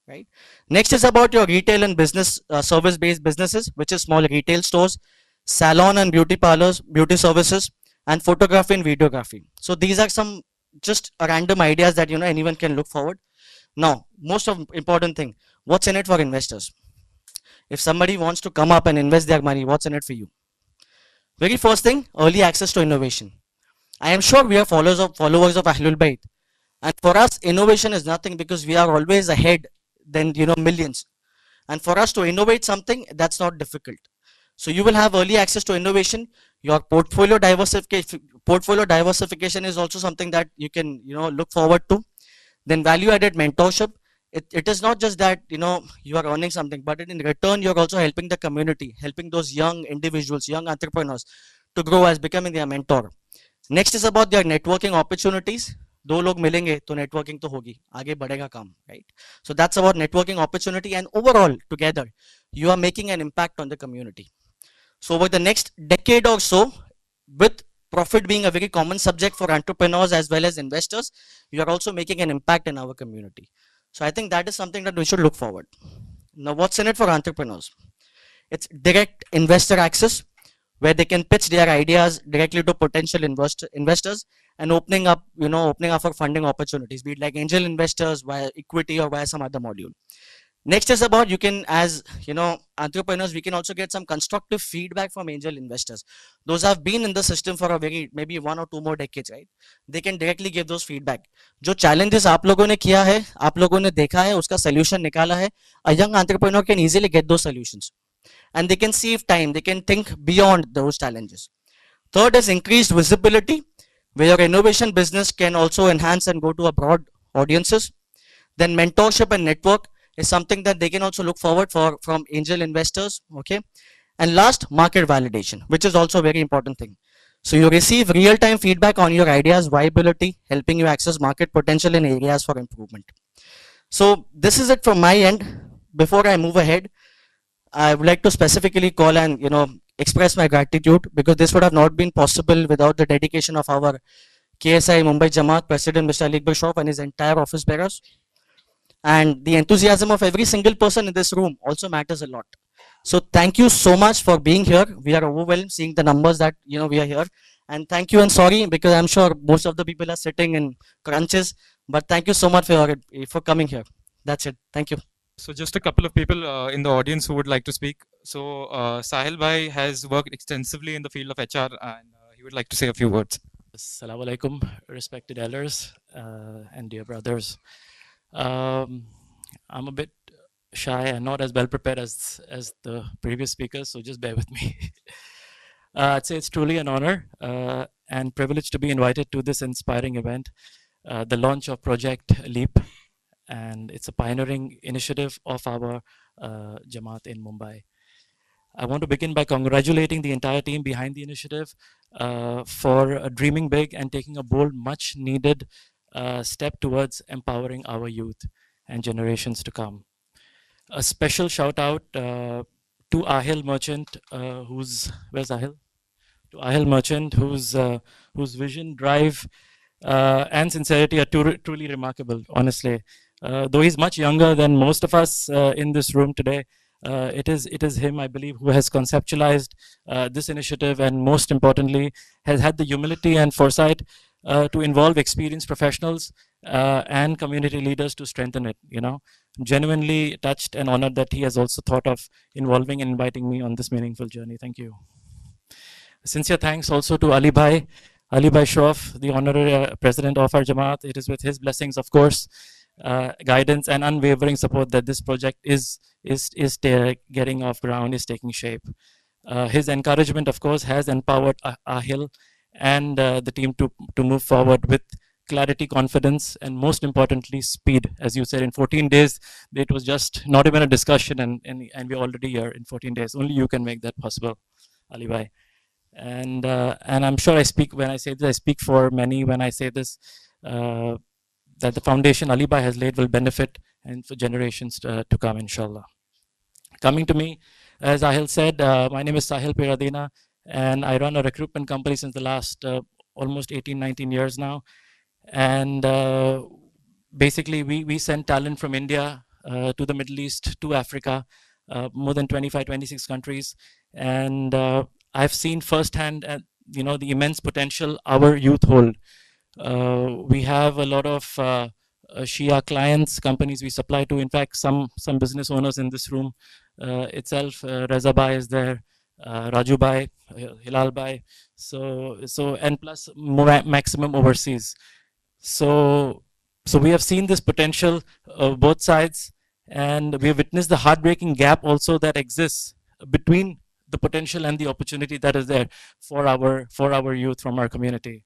S7: right? Next is about your retail and business service based businesses, which is small retail stores, salon and beauty parlors, beauty services, and photography and videography. So these are some just random ideas that anyone can look forward. Now, most of important thing, what's in it for investors? If somebody wants to come up and invest their money, what's in it for you? Very first thing, early access to innovation. I am sure we are followers of Ahlul Bayt, and for us, innovation is nothing because we are always ahead than millions. And for us to innovate something, that's not difficult. So you will have early access to innovation. Your portfolio diversification is also something that you can look forward to. Then value added mentorship. It is not just that you are earning something, but in return you're also helping the community, helping those young individuals, young entrepreneurs to grow as becoming their mentor. Next is about their networking opportunities. दो लोग मिलेंगे तो networking तो होगी, आगे बढ़ेगा काम, right? So that's about networking opportunity, and overall together you are making an impact on the community. So over the next decade or so, with profit being a very common subject for entrepreneurs as well as investors, you are also making an impact in our community. So I think that is something that we should look forward. Now, what's in it for entrepreneurs? It's direct investor access, where they can pitch their ideas directly to potential investors, and opening up for funding opportunities, be it like angel investors via equity or via some other module. Next is about, you can, as entrepreneurs, we can also get some constructive feedback from angel investors. Those have been in the system for a very, maybe 1 or 2 more decades, right? They can directly give those feedback. जो challenges आप लोगों ने किया है, आप लोगों ने देखा है, उसका solution निकाला है, a young entrepreneur can easily get those solutions. And they can save time, they can think beyond those challenges. Third is increased visibility, where your innovation business can also enhance and go to a broad audiences. Then mentorship and network is something that they can also look forward for from angel investors, okay? And last, market validation, which is also a very important thing. So you receive real-time feedback on your ideas viability, helping you access market potential in areas for improvement. So this is it from my end. Before I move ahead, I would like to specifically call and express my gratitude, because this would have not been possible without the dedication of our KSI Mumbai JAMAT President Mr. Ali Bashov and his entire office bearers. And the enthusiasm of every single person in this room also matters a lot. So thank you so much for being here. We are overwhelmed seeing the numbers that we are here. And thank you, and sorry, because I'm sure most of the people are sitting in crunches, but thank you so much for coming here. That's it. Thank you.
S6: So just a couple of people in the audience who would like to speak. So Sahil Bhai has worked extensively in the field of HR, and he would like to say a few words.
S8: Assalamu alaikum, respected elders and dear brothers. I'm a bit shy and not as well prepared as the previous speakers, so just bear with me. I'd say it's truly an honor and privilege to be invited to this inspiring event, the launch of Project LEAP, and it's a pioneering initiative of our Jamaat in Mumbai. I want to begin by congratulating the entire team behind the initiative for dreaming big and taking a bold, much needed step towards empowering our youth and generations to come. A special shout out to Ahil Merchant, where's Ahil? To Ahil Merchant, whose vision, drive, and sincerity are truly remarkable, honestly. Though he's much younger than most of us in this room today, it is him, I believe, who has conceptualized this initiative, and most importantly, has had the humility and foresight to involve experienced professionals and community leaders to strengthen it. Genuinely touched and honored that he has also thought of involving and inviting me on this meaningful journey. Thank you. Sincere thanks also to Ali Bhai Shroff, the honorary president of our Jamaat. It is with his blessings, of course, guidance and unwavering support that this project is getting off ground, is taking shape. His encouragement, of course, has empowered Ahil and the team to move forward with clarity, confidence, and most importantly, speed. As you said, in 14 days, it was just not even a discussion, and we're already here in 14 days. Only you can make that possible, Ali Bhai. And I'm sure when I say this, I speak for many when I say this, that the foundation Ali Bhai has laid will benefit and for generations to come, inshallah. Coming to me, as Ahil said, my name is Sahil Piradina, and I run a recruitment company since the last almost 18, 19 years now. And basically, we send talent from India to the Middle East, to Africa, more than 25, 26 countries. And I've seen firsthand, the immense potential our youth hold. We have a lot of Shia clients, companies we supply to. In fact, some business owners in this room itself. Reza Bhai is there, Raju Bhai, Hilal Bhai. So and plus maximum overseas. So we have seen this potential of both sides, and we have witnessed the heartbreaking gap also that exists between the potential and the opportunity that is there for our youth from our community.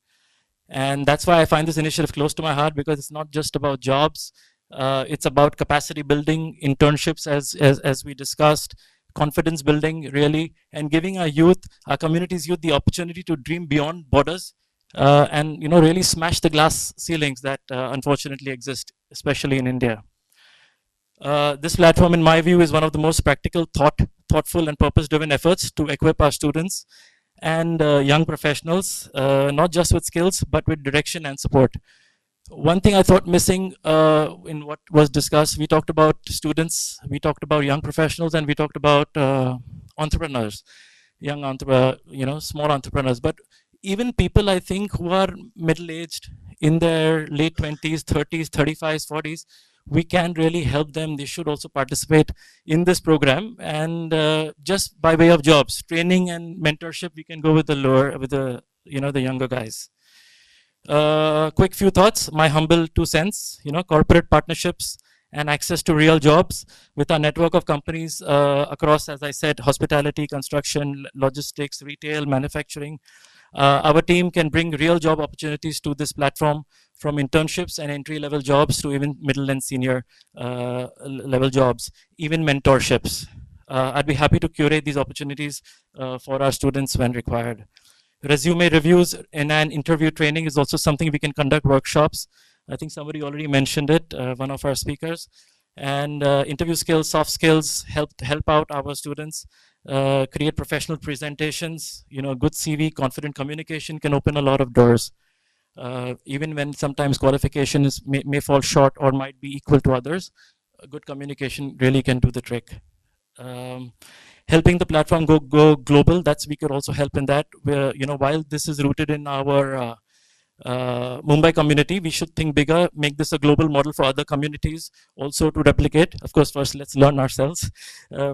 S8: And that's why I find this initiative close to my heart, because it's not just about jobs. It's about capacity building, internships, as we discussed, confidence building, really, and giving our youth, our community's youth, the opportunity to dream beyond borders and really smash the glass ceilings that unfortunately exist, especially in India. This platform, in my view, is one of the most practical, thoughtful, and purpose-driven efforts to equip our students and young professionals, not just with skills, but with direction and support. One thing I thought missing in what was discussed, we talked about students, we talked about young professionals, and we talked about entrepreneurs, small entrepreneurs. But even people, I think, who are middle-aged, in their late 20s, 30s, 35s, 40s, we can really help them. They should also participate in this program, and just by way of jobs, training and mentorship, we can go with the younger guys. Quick few thoughts, my humble 2 cents, corporate partnerships and access to real jobs with our network of companies across, as I said, hospitality, construction, logistics, retail, manufacturing. Our team can bring real job opportunities to this platform, from internships and entry-level jobs to even middle and senior level jobs, even mentorships. I'd be happy to curate these opportunities for our students when required. Resume reviews in an interview training is also something we can conduct workshops. I think somebody already mentioned it, one of our speakers. And interview skills, soft skills, help out our students, create professional presentations. Good CV, confident communication can open a lot of doors. Even when sometimes qualification may fall short or might be equal to others, good communication really can do the trick. Helping the platform go global, we could also help in that. Where, while this is rooted in our Mumbai community, we should think bigger, make this a global model for other communities also to replicate. Of course, first let's learn ourselves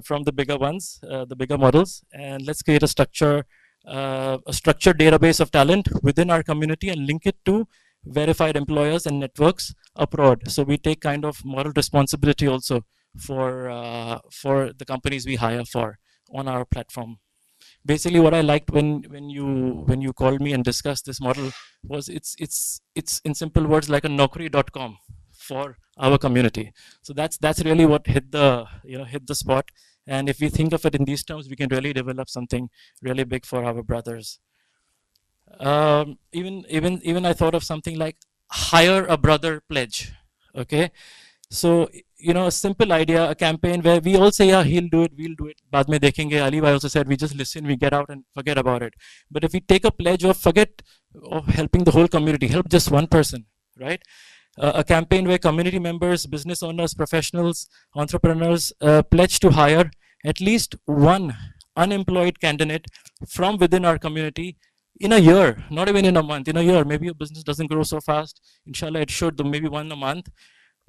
S8: from the bigger ones, the bigger models, and let's create a structured database of talent within our community and link it to verified employers and networks abroad. So we take kind of moral responsibility also for the companies we hire for on our platform. Basically, what I liked when you called me and discussed this model was it's in simple words like a Naukri.com for our community. So that's really what hit the spot. And if we think of it in these terms, we can really develop something really big for our brothers. Even I thought of something like hire a brother pledge. Okay, so a simple idea, a campaign where we all say, yeah, he'll do it, we'll do it. Baad mein dekhenge. Ali bhai also said, we just listen, we get out and forget about it. But if we take a pledge of helping the whole community, help just one person, right? A campaign where community members, business owners, professionals, entrepreneurs pledge to hire at least one unemployed candidate from within our community in a year, not even in a month, in a year. Maybe your business doesn't grow so fast. Inshallah, it should, maybe one a month.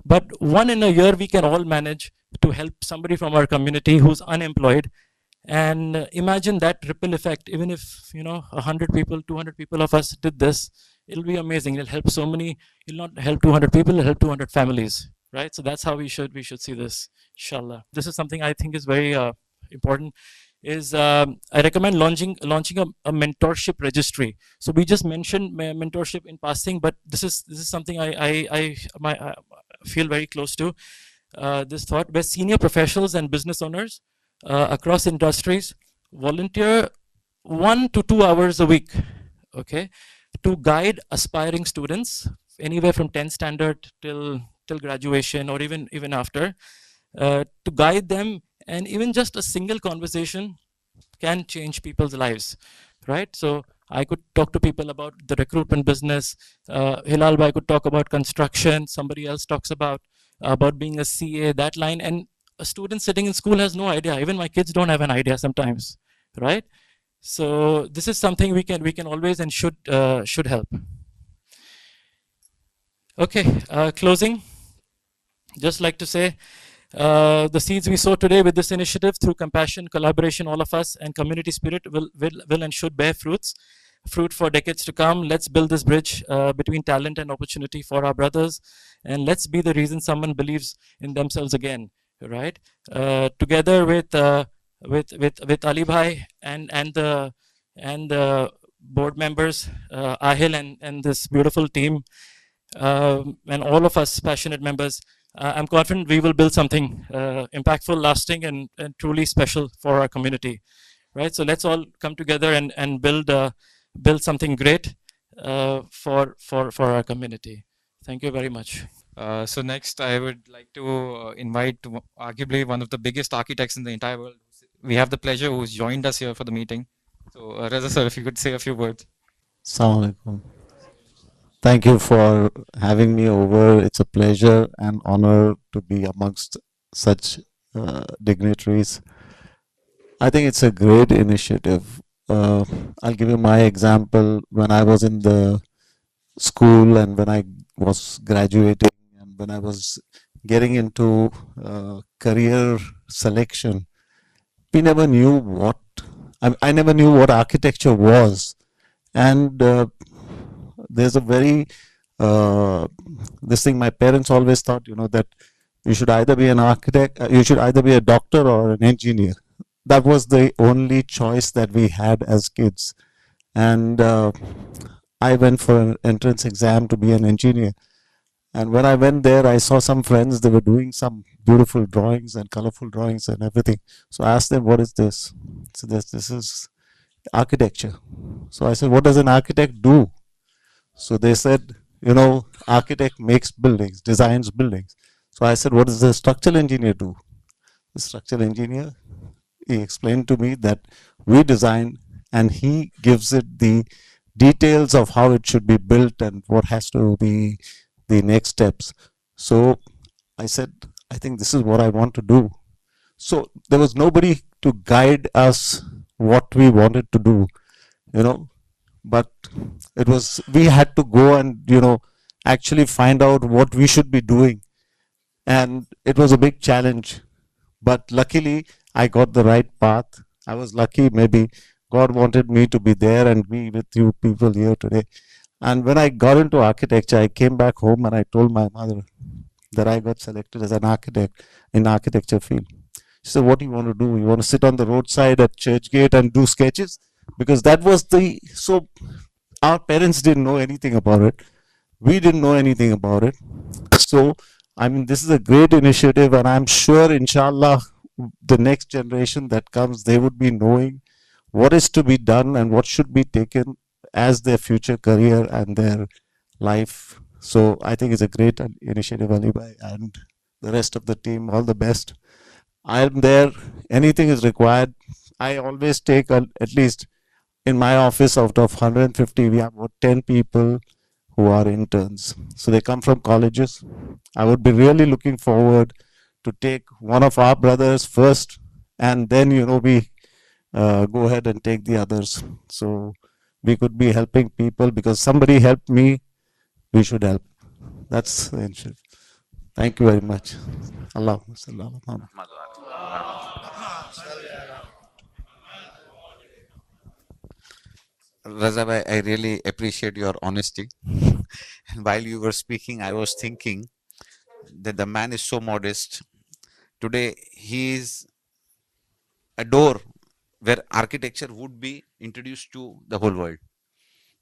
S8: But one in a year, we can all manage to help somebody from our community who's unemployed. And imagine that ripple effect. Even if 100 people, 200 people of us did this, it'll be amazing. It'll help so many. It'll not help 200 people. It'll help 200 families, right? So that's how we should see this. Inshallah, this is something I think is very important. I recommend launching a mentorship registry. So we just mentioned mentorship in passing, but this is something I feel very close to. This thought, where senior professionals and business owners across industries volunteer 1 to 2 hours a week, okay, to guide aspiring students anywhere from 10th standard till graduation, or even after, to guide them. And even just a single conversation can change people's lives, right? So I could talk to people about the recruitment business. Hilal bhai could talk about construction. Somebody else talks about being a CA, that line. And a student sitting in school has no idea. Even my kids don't have an idea sometimes, right? So this is something we can always and should help. Okay, closing. Just like to say, the seeds we sow today with this initiative, through compassion, collaboration, all of us, and community spirit, will and should bear fruit for decades to come. Let's build this bridge between talent and opportunity for our brothers, and let's be the reason someone believes in themselves again, right? Together with Ali bhai and the board members, Ahil and this beautiful team, and all of us passionate members, I'm confident we will build something impactful, lasting, and truly special for our community, right? So let's all come together and build something great. for our community. Thank you very much.
S6: So next, I would like to invite arguably one of the biggest architects in the entire world. We have the pleasure who's joined us here for the meeting. So Reza sir, if you could say a few words.
S9: Assalamu alaikum. Thank you for having me over. It's a pleasure and honor to be amongst such dignitaries. I think it's a great initiative. I'll give you my example. When I was in the school and when I was graduating and when I was getting into career selection, we never knew what, I never knew what architecture was. And there's a very, this thing my parents always thought, that you should either be an architect, you should either be a doctor or an engineer. That was the only choice that we had as kids. And I went for an entrance exam to be an engineer. And when I went there, I saw some friends, they were doing some beautiful drawings and colorful drawings and everything. So I asked them, what is this? So this is architecture. So I said, what does an architect do? So they said, architect makes buildings, designs buildings. So I said, what does the structural engineer do? The structural engineer, he explained to me that we design and he gives it the details of how it should be built and what has to be the next steps. So I said, I think this is what I want to do. So there was nobody to guide us what we wanted to do, but it was, we had to go and, actually find out what we should be doing. And it was a big challenge, but luckily I got the right path. I was lucky, maybe God wanted me to be there and be with you people here today. And when I got into architecture, I came back home and I told my mother that I got selected as an architect in architecture field. She said, what do you want to do? You want to sit on the roadside at Churchgate and do sketches? Because that was so our parents didn't know anything about it. We didn't know anything about it. So, I mean, this is a great initiative and I'm sure, inshallah, the next generation that comes, they would be knowing what is to be done and what should be taken as their future career and their life. So I think it's a great initiative, Ali Bhai, and the rest of the team, all the best. I'm there, anything is required. I always take at least in my office out of 150, we have about 10 people who are interns. So they come from colleges. I would be really looking forward to take one of our brothers first and then, we go ahead and take the others. So we could be helping people because somebody helped me, we should help. That's the issue. Thank you very much. Allah.
S2: Raza bhai, I really appreciate your honesty. And while you were speaking, I was thinking that the man is so modest. Today, he is a door where architecture would be introduced to the whole world.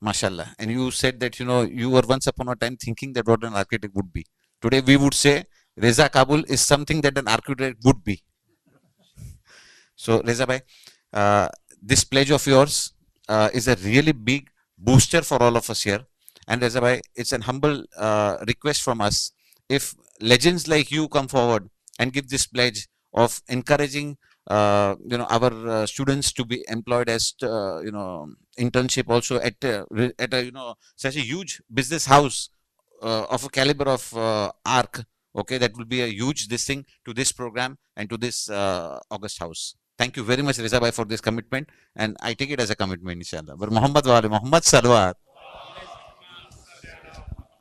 S2: Mashallah. And you said that, you were once upon a time thinking that what an architect would be. Today, we would say Reza Kabul is something that an architect would be. So, Reza bhai, this pledge of yours is a really big booster for all of us here. And Reza bhai, it's an humble request from us. If legends like you come forward and give this pledge of encouraging, our students to be employed as, internship also at a, such a huge business house of a caliber of ARC. Okay, that will be a huge this thing to this program and to this August house. Thank you very much, Reza bhai, for this commitment, and I take it as a commitment, inshallah. But Muhammad wale, Muhammad Salawat.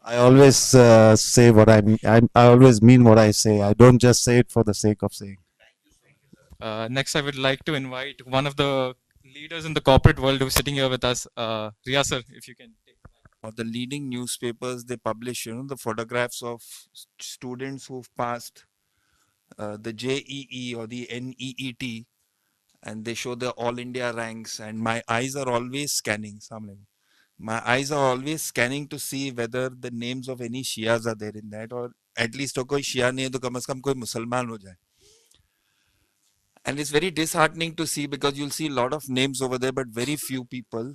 S9: I always say what I mean. I always mean what I say. I don't just say it for the sake of saying.
S6: Next, I would like to invite one of the leaders in the corporate world who's sitting here with us, Riya sir, if you can take.
S10: The leading newspapers, they publish, the photographs of students who've passed the JEE or the NEET, and they show the all India ranks, and my eyes are always scanning. My eyes are always scanning to see whether the names of any Shias are there in that, or at least koi Shia nahi hai to kam se kam koi Musalman ho jaye. And it's very disheartening to see because you'll see a lot of names over there, but very few people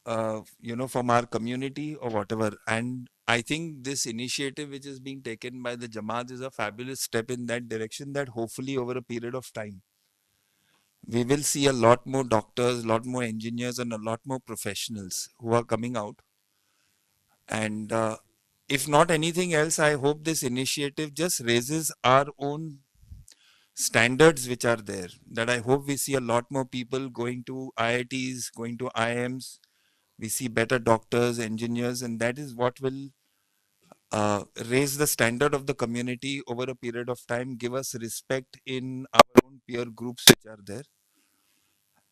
S10: from our community or whatever. And I think this initiative which is being taken by the Jamaat is a fabulous step in that direction, that hopefully over a period of time, we will see a lot more doctors, a lot more engineers, and a lot more professionals who are coming out. And if not anything else, I hope this initiative just raises our own standards which are there. That I hope we see a lot more people going to IITs, going to IIMs. We see better doctors, engineers, and that is what will raise the standard of the community over a period of time, give us respect in our own peer groups which are there.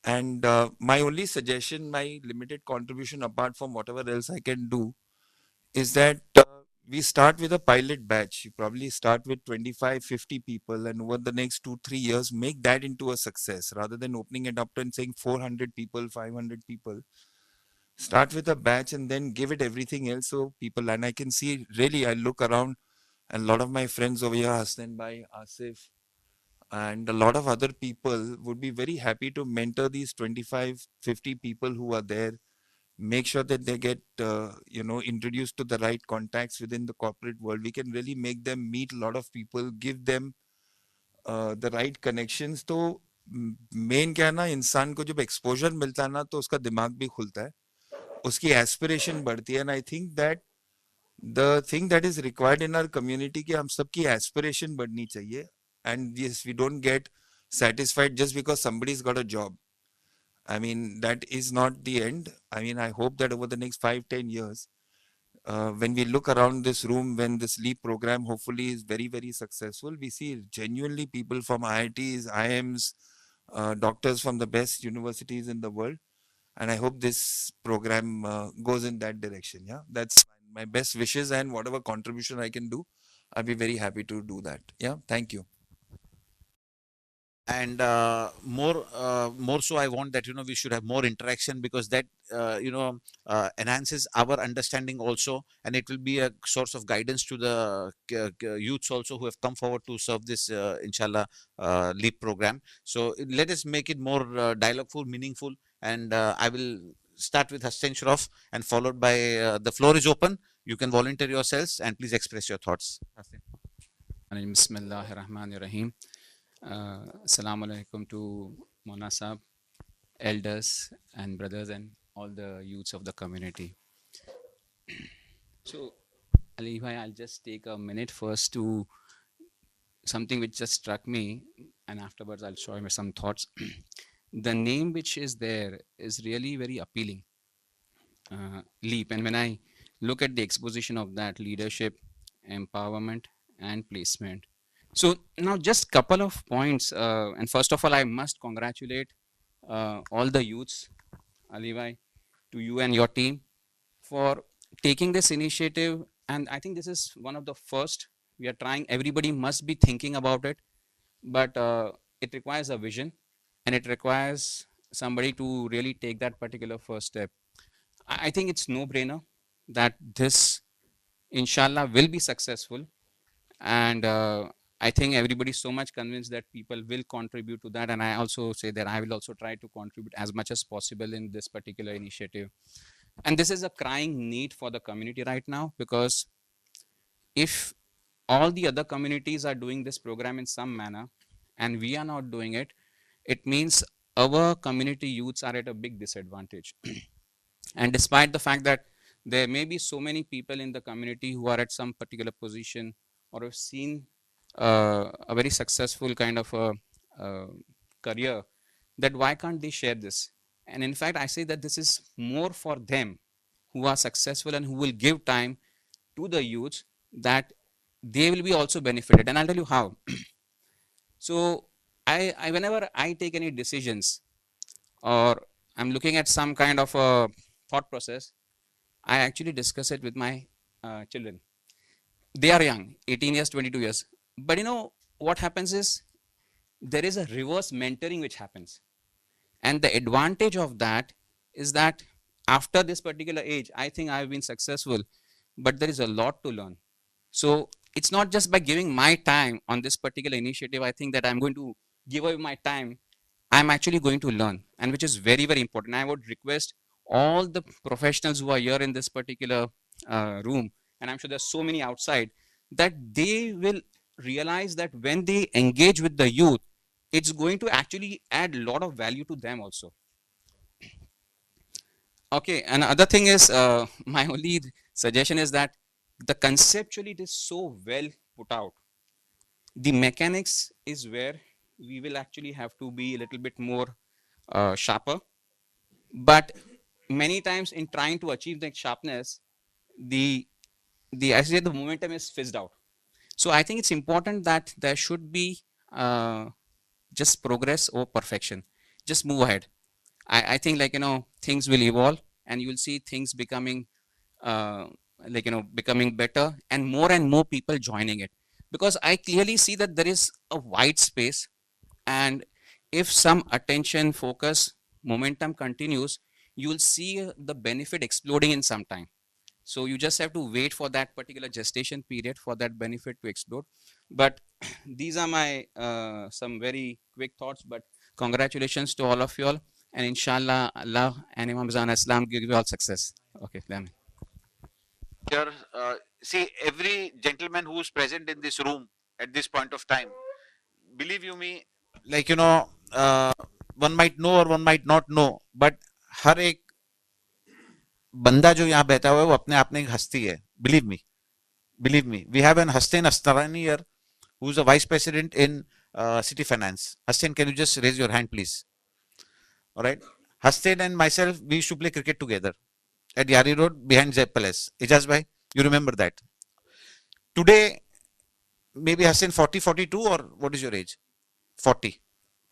S10: And my only suggestion, my limited contribution apart from whatever else I can do, is that we start with a pilot batch. You probably start with 25, 50 people, and over the next 2, 3 years, make that into a success rather than opening it up and saying 400 people, 500 people. Start with a batch and then give it everything else. So people, and I can see really, I look around and a lot of my friends over here, Hassan Bhai, Asif, and a lot of other people would be very happy to mentor these 25, 50 people who are there. Make sure that they get, introduced to the right contacts within the corporate world. We can really make them meet a lot of people, give them the right connections. तो main क्या है ना, इंसान को जब exposure मिलता है ना तो उसका दिमाग भी खुलता है, उसकी एस्पिरेशन बढ़ती है. And I think that the thing that is required in our community कि हम सबकी एस्पिरेशन बढ़नी चाहिए. And yes, we don't get satisfied just because somebody's got a job. I mean, that is not the end. I mean, I hope that over the next 5, 10 years, when we look around this room, when this LEAP program hopefully is very, very successful, we see genuinely people from IITs, IIMs, doctors from the best universities in the world. And I hope this program goes in that direction. Yeah, that's my best wishes, and whatever contribution I can do, I'll be very happy to do that. Yeah, thank you.
S2: And more so I want that we should have more interaction, because that enhances our understanding also, and it will be a source of guidance to the youths also who have come forward to serve this inshallah LEAP program. So let us make it more dialogful, meaningful, and I will start with Hussein Shroff and followed by the floor is open. You can volunteer yourselves and please express your thoughts.
S11: Bismillahirrahmanirrahim. Assalamu alaikum to Mona Saab, elders and brothers and all the youths of the community. So, Ali bhai, I'll just take a minute first to something which just struck me, and afterwards I'll show you some thoughts. The name which is there is really very appealing, LEAP. And when I look at the exposition of that, leadership, empowerment, and placement. So now just couple of points. And first of all, I must congratulate all the youths, Ali bhai, to you and your team for taking this initiative. And I think this is one of the first we are trying. Everybody must be thinking about it, but it requires a vision, and it requires somebody to really take that particular first step. I think it's no brainer that this inshallah will be successful. And I think everybody is so much convinced that people will contribute to that. And I also say that I will also try to contribute as much as possible in this particular initiative. And this is a crying need for the community right now, because if all the other communities are doing this program in some manner and we are not doing it, it means our community youths are at a big disadvantage. And despite the fact that there may be so many people in the community who are at some particular position or have seen a very successful kind of a career, that why can't they share this? And in fact, I say that this is more for them who are successful and who will give time to the youth, that they will be also benefited. And I'll tell you how. So I whenever I take any decisions or I'm looking at some kind of a thought process, I actually discuss it with my children. They are young, 18 years, 22 years. But what happens is there is a reverse mentoring which happens. And the advantage of that is that after this particular age, I think I've been successful, but there is a lot to learn. So it's not just by giving my time on this particular initiative, I think that I'm going to give away my time. I'm actually going to learn, and which is very, very important. I would request all the professionals who are here in this particular room, and I'm sure there's so many outside, that they will realize that when they engage with the youth, it's going to actually add a lot of value to them also. Okay, and other thing is, my only suggestion is that the conceptually it is so well put out. The mechanics is where we will actually have to be a little bit more sharper. But many times in trying to achieve that sharpness, as I said, the momentum is fizzed out. So I think it's important that there should be just progress or perfection. Just move ahead. I think, like, things will evolve and you will see things becoming becoming better and more people joining it, because I clearly see that there is a wide space, and if some attention, focus, momentum continues, you will see the benefit exploding in some time. So you just have to wait for that particular gestation period for that benefit to explode. But these are my some very quick thoughts, but congratulations to all of you all, and inshallah Allah and Imam Zan Islam give you all success. Okay, then.
S2: Here, see, every gentleman who is present in this room at this point of time, believe you me, like, one might know or one might not know, but हर एक बंदा जो यहाँ बैठा हुआ है वो अपने आप में एक हस्ती है. Believe me, we have an Hussein Astarani here, who is a vice president in City Finance. Hussein, can you just raise your hand, please? All right. Hussein and myself, we used to play cricket together at Yari Road behind Zeb Palace. Ijaz bhai, you remember that? Today, maybe Hussein 40, 42, or what is your age? 40.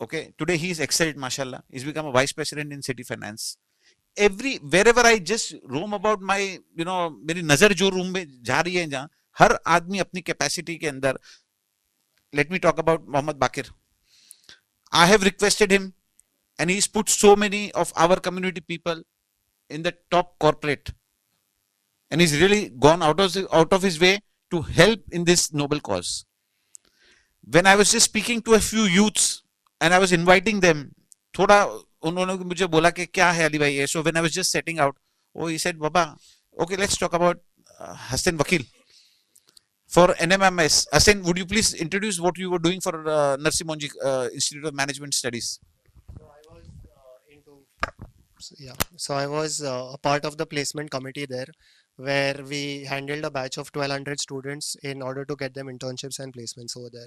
S2: Okay. Today he is excelled, mashallah. He's become a vice president in City Finance. Wherever I just roam about my, मेरी नजर जो room में जा रही है जहां, हर आदमी अपनी कैपेसिटी के अंदर. Let me talk about Mohammad Bakir. I have requested him, and he's put so many of our community people in the top corporate, and he's really gone out of his way to help in this noble cause. When I was just speaking to a few youths and I was inviting them, थोड़ा उन्होंने मुझे बोला कि क्या है अली भाई ये. So when I was just setting out, he said, Baba, okay, let's talk about Hussein Vakil for NMMS. Hussein, would you please introduce what you were doing for Narsi Monji Institute of Management Studies?
S5: So I was a part of the placement committee there, where we handled a batch of 1200 students in order to get them internships and placements over there.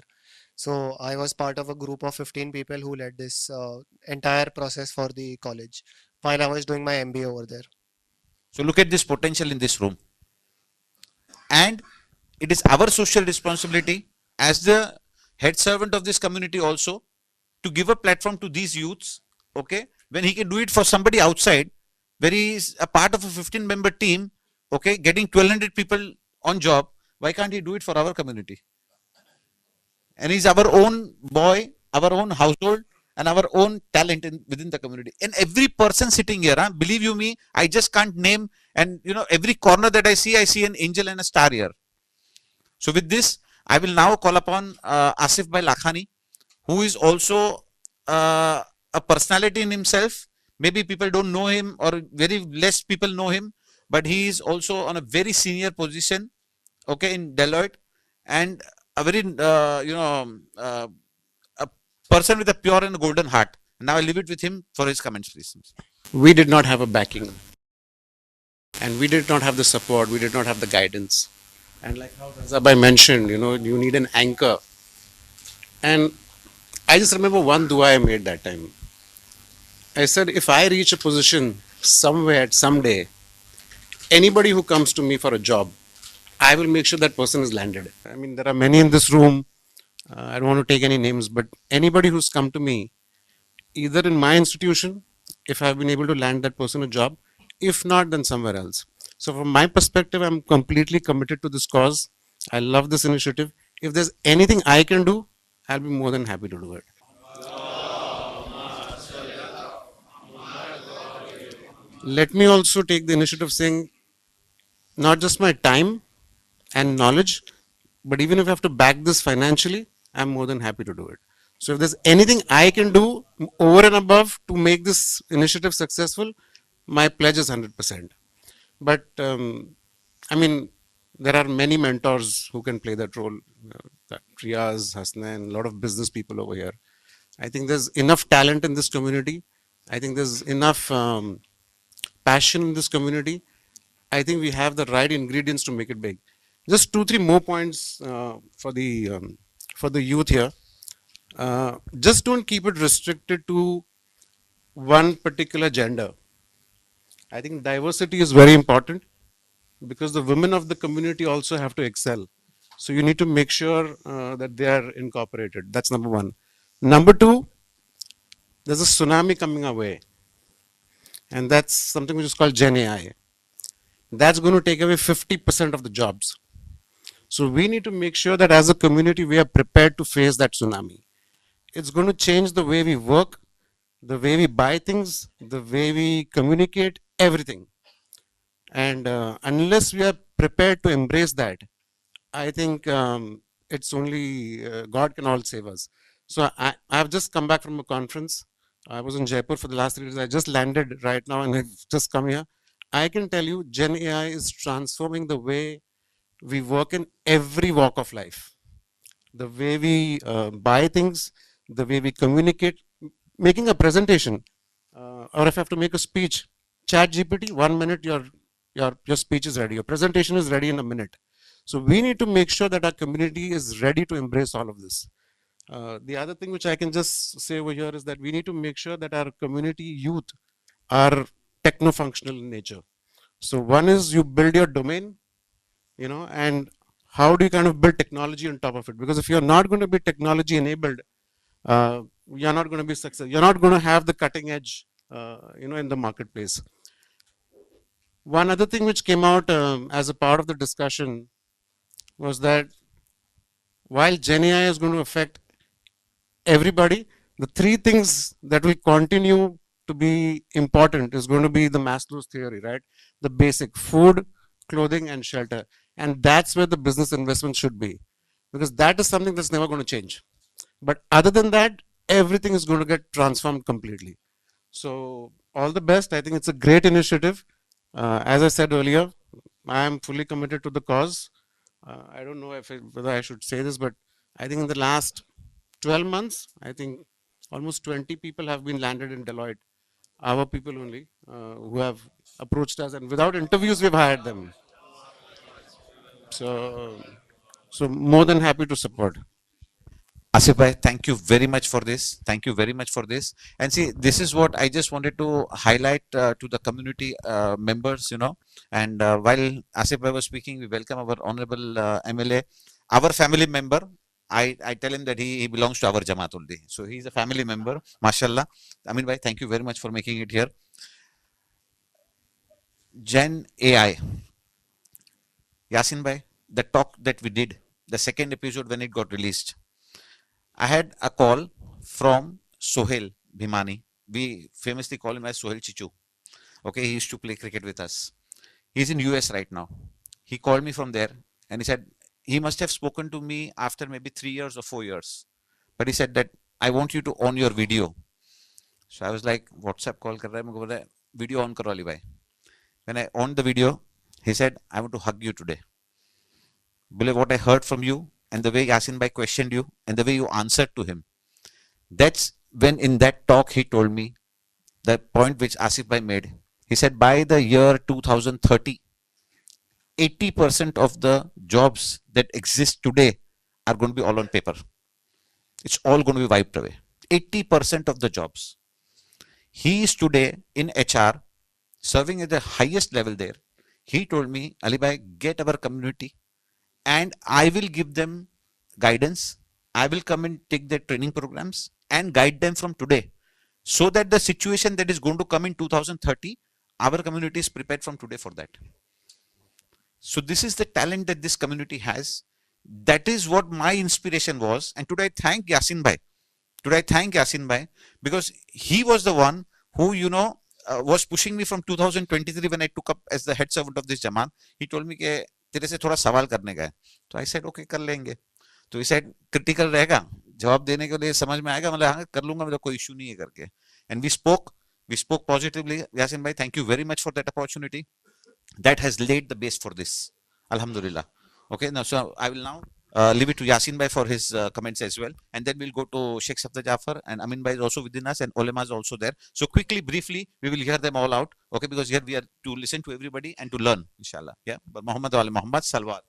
S5: So I was part of a group of 15 people who led this entire process for the college while I was doing my MBA over there.
S2: So look at this potential in this room. And it is our social responsibility as the head servant of this community also to give a platform to these youths. Okay, when he can do it for somebody outside, where he is a part of a 15-member team, okay, getting 1200 people on job, why can't he do it for our community? And he's our own boy, our own household, and our own talent within the community. And every person sitting here, believe you me, I just can't name, and every corner that I see an angel and a star here. So with this, I will now call upon Asif Bhai Lakhani, who is also a personality in himself. Maybe people don't know him, or very less people know him, but he is also on a very senior position, okay, in Deloitte, and a very a person with a pure and golden heart. Now I leave it with him for his comments, please.
S12: We did not have a backing, and we did not have the support, we did not have the guidance. And like how Razabai mentioned, you need an anchor. And I just remember one dua I made that time. I said, if I reach a position somewhere, someday, anybody who comes to me for a job, I will make sure that person is landed. I mean, there are many in this room. I don't want to take any names, but anybody who's come to me, either in my institution, if I've been able to land that person a job, if not, then somewhere else. So from my perspective, I'm completely committed to this cause. I love this initiative. If there's anything I can do, I'll be more than happy to do it. Let me also take the initiative saying, not just my time and knowledge, but even if I have to back this financially, I'm more than happy to do it. So if there's anything I can do over and above to make this initiative successful, my pledge is 100%. But I mean, there are many mentors who can play that role. That Riyaz, Hasnan, a lot of business people over here. I think there's enough talent in this community. I think there's enough passion in this community. I think we have the right ingredients to make it big. Just 2-3 more points for the youth here. Just don't keep it restricted to one particular gender. I think diversity is very important because the women of the community also have to excel. So you need to make sure that they are incorporated. That's number one. Number two, there's a tsunami coming our way, and that's something which is called Gen AI. That's going to take away 50% of the jobs. So we need to make sure that as a community we are prepared to face that tsunami. It's going to change the way we work, the way we buy things, the way we communicate, everything. And unless we are prepared to embrace that, I think it's only God can all save us. So I've just come back from a conference. I was in Jaipur for the last 3 days. I just landed right now and I've just come here. I can tell you Gen AI is transforming the way we work in every walk of life. The way we buy things, the way we communicate, making a presentation, or if I have to make a speech, Chat GPT, 1 minute your speech is ready, your presentation is ready in a minute. So we need to make sure that our community is ready to embrace all of this. The other thing which I can just say over here is that we need to make sure that our community youth are techno-functional in nature. So one is you build your domain, and how do you kind of build technology on top of it? Because if you're not going to be technology enabled, you're not going to be successful. You're not going to have the cutting edge, in the marketplace. One other thing which came out as a part of the discussion was that while Gen AI is going to affect everybody, the three things that will continue to be important is going to be the Maslow's theory, right? The basic food, clothing, and shelter. And that's where the business investment should be, because that is something that's never going to change. But other than that, everything is going to get transformed completely. So all the best. I think it's a great initiative. As I said earlier, I am fully committed to the cause. I don't know whether I should say this, but I think in the last 12 months, I think almost 20 people have been landed in Deloitte. Our people only who have approached us, and without interviews, we've hired them. So more than happy to support.
S2: Asif bhai, thank you very much for this. Thank you very much for this. And see, this is what I just wanted to highlight to the community members, And while Asif bhai was speaking, we welcome our honorable MLA, our family member. I tell him that he belongs to our Jamaat only. So he's a family member, mashallah. Amin bhai, thank you very much for making it here. Gen AI. Yasin bhai, the talk that we did, the second episode when it got released, I had a call from Sohail Bhimani. We famously call him as Sohail Chichu. Okay, he used to play cricket with us. He's in US right now. He called me from there and he said he must have spoken to me after maybe 3 years or 4 years. But he said that I want you to on your video. So I was like, WhatsApp call kar raha hai, video on karo Ali bhai. When I on the video, he said, I want to hug you today. Believe what I heard from you, and the way Yasin bhai questioned you, and the way you answered to him. That's when in that talk he told me the point which Asif bhai made. He said by the year 2030, 80% of the jobs that exist today are going to be all on paper. It's all going to be wiped away. 80% of the jobs. He is today in HR, serving at the highest level there. He told me, Ali bhai, get our community and I will give them guidance. I will come and take their training programs and guide them from today, so that the situation that is going to come in 2030, our community is prepared from today for that. So this is the talent that this community has. That is what my inspiration was. And today I thank Yasin bhai. Because he was the one who, was pushing me from 2023 when I took up as the head servant of this Jamaat. He told me कि तेरे से थोड़ा सवाल करने का है. तो I said okay कर लेंगे. तो he said critical रहेगा, जवाब देने के लिए समझ में आएगा, मतलब हाँ कर लूंगा, मेरा कोई इशू नहीं है करके. And we spoke We spoke positively. Yasin bhai, thank you very much for that opportunity. That has laid the base for this. Alhamdulillah. Okay, now so I will now leave it to Yasin bhai for his comments as well, and then we'll go to Sheikh Sabda Jafar, and Amin bhai is also within us, and Olema is also there. So quickly, briefly, we will hear them all out. Okay, because here we are to listen to everybody and to learn, inshallah. Yeah, but Muhammad wa ali Muhammad Salwat.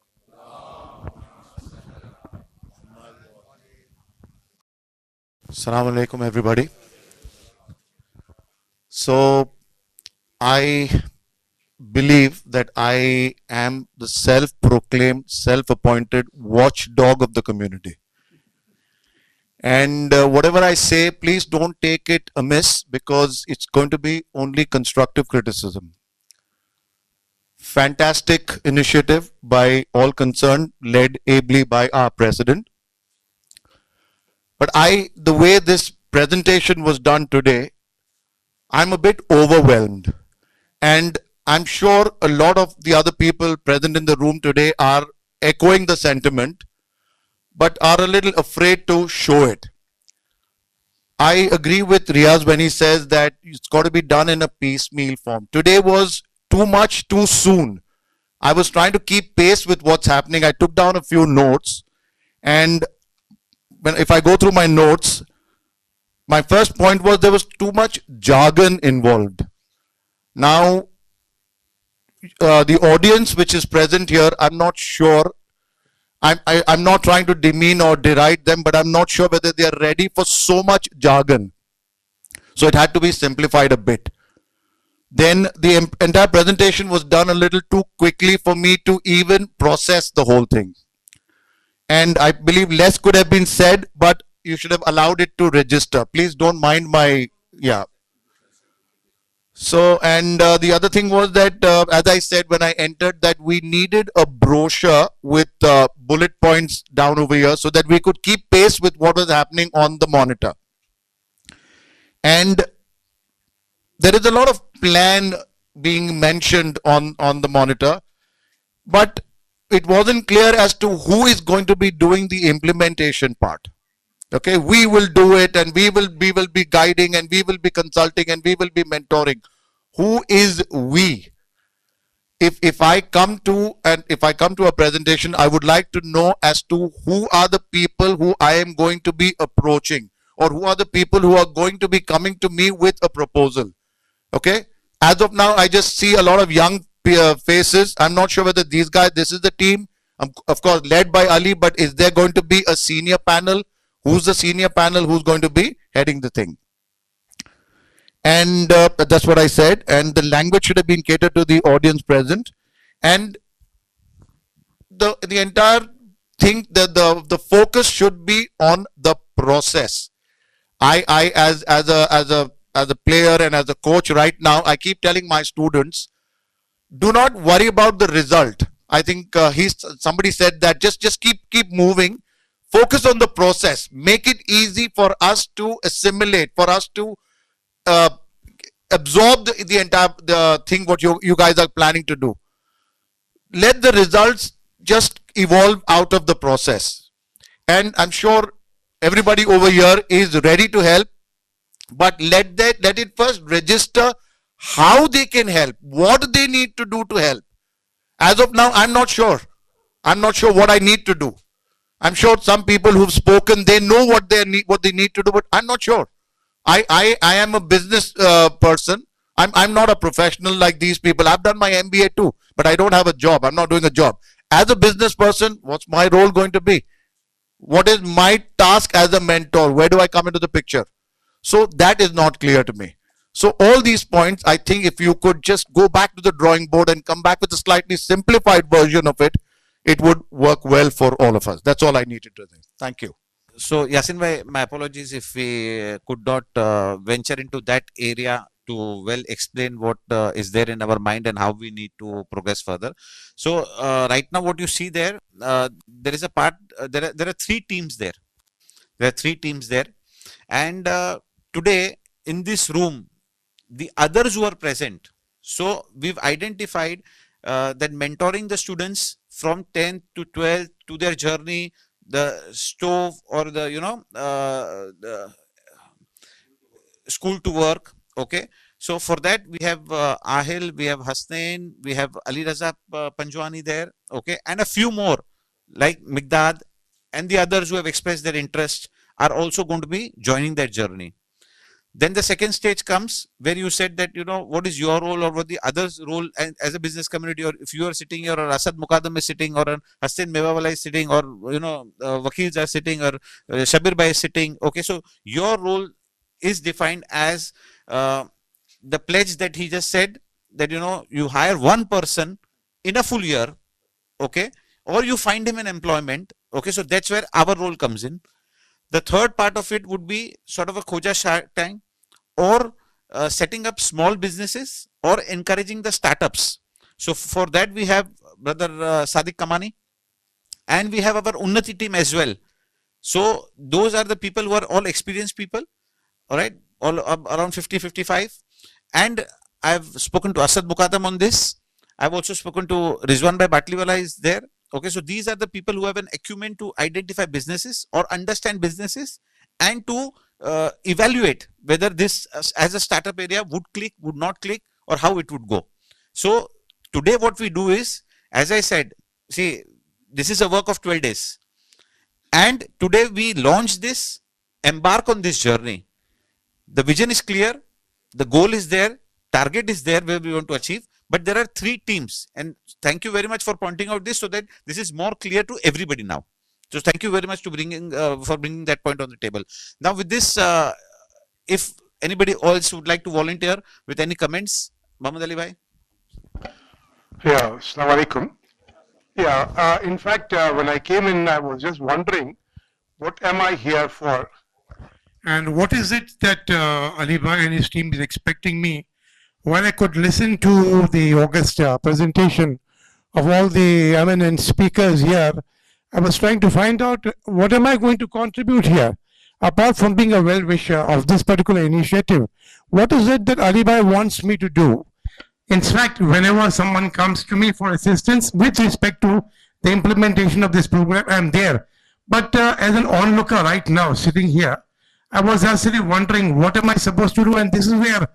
S13: Assalamu alaikum, everybody. So, I believe that I am the self-proclaimed, self-appointed watchdog of the community. And whatever I say, please don't take it amiss, because it's going to be only constructive criticism. Fantastic initiative by all concerned, led ably by our president. But the way this presentation was done today, I'm a bit overwhelmed. And I'm sure a lot of the other people present in the room today are echoing the sentiment, but are a little afraid to show it. I agree with Riaz when he says that it's got to be done in a piecemeal form. Today was too much too soon. I was trying to keep pace with what's happening. I took down a few notes, and if I go through my notes, my first point was there was too much jargon involved. Now, the audience which is present here, I'm not sure. I'm not trying to demean or deride them, but I'm not sure whether they are ready for so much jargon. So it had to be simplified a bit. Then the entire presentation was done a little too quickly for me to even process the whole thing. And I believe less could have been said, but you should have allowed it to register. Please don't mind my, yeah. So, and the other thing was that, as I said when I entered, that we needed a brochure with bullet points down over here so that we could keep pace with what was happening on the monitor. And there is a lot of plan being mentioned on the monitor, but it wasn't clear as to who is going to be doing the implementation part. Okay, we will do it, and we will be guiding, and we will be consulting, and we will be mentoring. Who is we? If I come to a presentation, I would like to know as to who are the people who I am going to be approaching, or who are the people who are going to be coming to me with a proposal. Okay, as of now, I just see a lot of young faces. I'm not sure whether these guys, this is the team, of course led by Ali, but is there going to be a senior panel? Who's the senior panel who's going to be heading the thing? And that's what I said. And the language should have been catered to the audience present. And the entire thing, the focus should be on the process. I as a player and as a coach right now, I keep telling my students, do not worry about the result. I think somebody said that just keep moving. Focus on the process. Make it easy for us to assimilate, for us to absorb the entire thing what you guys are planning to do. Let the results just evolve out of the process. And I'm sure everybody over here is ready to help, but let it first register how they can help, what they need to do to help. As of now, I'm not sure. I'm not sure what I need to do. I'm sure some people who've spoken, they know what they need to do, but I'm not sure. I am a business person. I'm not a professional like these people. I've done my MBA too, but I don't have a job. I'm not doing a job. As a business person, what's my role going to be? What is my task as a mentor? Where do I come into the picture? So that is not clear to me. So all these points, I think if you could just go back to the drawing board and come back with a slightly simplified version of it, it would work well for all of us. That's all I needed to say. Thank you.
S2: So Yasin bhai, my apologies if we could not venture into that area to well explain what is there in our mind and how we need to progress further. So right now what you see there, there is a part, there are three teams there. There are three teams there. And today in this room, the others who are present, so we've identified that mentoring the students from 10th to 12th to their journey, the stove or the the school to work. Okay, So for that, we have Ahil, we have Hasnain, we have Ali Raza Panjwani there, okay, and a few more like Migdad and the others who have expressed their interest are also going to be joining that journey. Then the second stage comes where you said that, you know, what is your role or what the others' role as a business community, or if you are sitting here, or Asad Mukadam is sitting, or Hassan Mewawala is sitting, or, you know, Wakils are sitting, or Shabir Bhai is sitting. Okay, so your role is defined as the pledge that he just said, that, you know, you hire one person in a full year, okay, or you find him an employment. Okay, so that's where our role comes in. The third part of it would be sort of a Khoja Shark Tank, or setting up small businesses, or encouraging the startups. So for that, we have brother Sadiq Kamani, and we have our Unnati team as well. So those are the people who are all experienced people, all right, all around 50, 55. And I've spoken to Asad Mukadam on this. I've also spoken to Rizwan Bhai Batliwala is there. Okay, so these are the people who have an acumen to identify businesses or understand businesses, and to evaluate whether this as a startup area would click, would not click, or how it would go. So today what we do is, as I said, see, this is a work of 12 days. And today we launch this, embark on this journey. The vision is clear, the goal is there, target is there where we want to achieve. But there are 3 teams, and thank you very much for pointing out this, so that this is more clear to everybody now. So thank you very much to bringing that point on the table. Now with this, if anybody else would like to volunteer with any comments, Muhammad Ali Bhai.
S14: Yeah, Assalamu alaikum. Yeah, in fact, when I came in, I was just wondering, what am I here for? And what is it that Ali Bhai and his team is expecting me? While I could listen to the august presentation of all the eminent speakers here, I was trying to find out, what am I going to contribute here? Apart from being a well-wisher of this particular initiative, what is it that Ali Bhai wants me to do? In fact, whenever someone comes to me for assistance with respect to the implementation of this program, I'm there. But as an onlooker right now, sitting here, I was actually wondering, what am I supposed to do? And this is where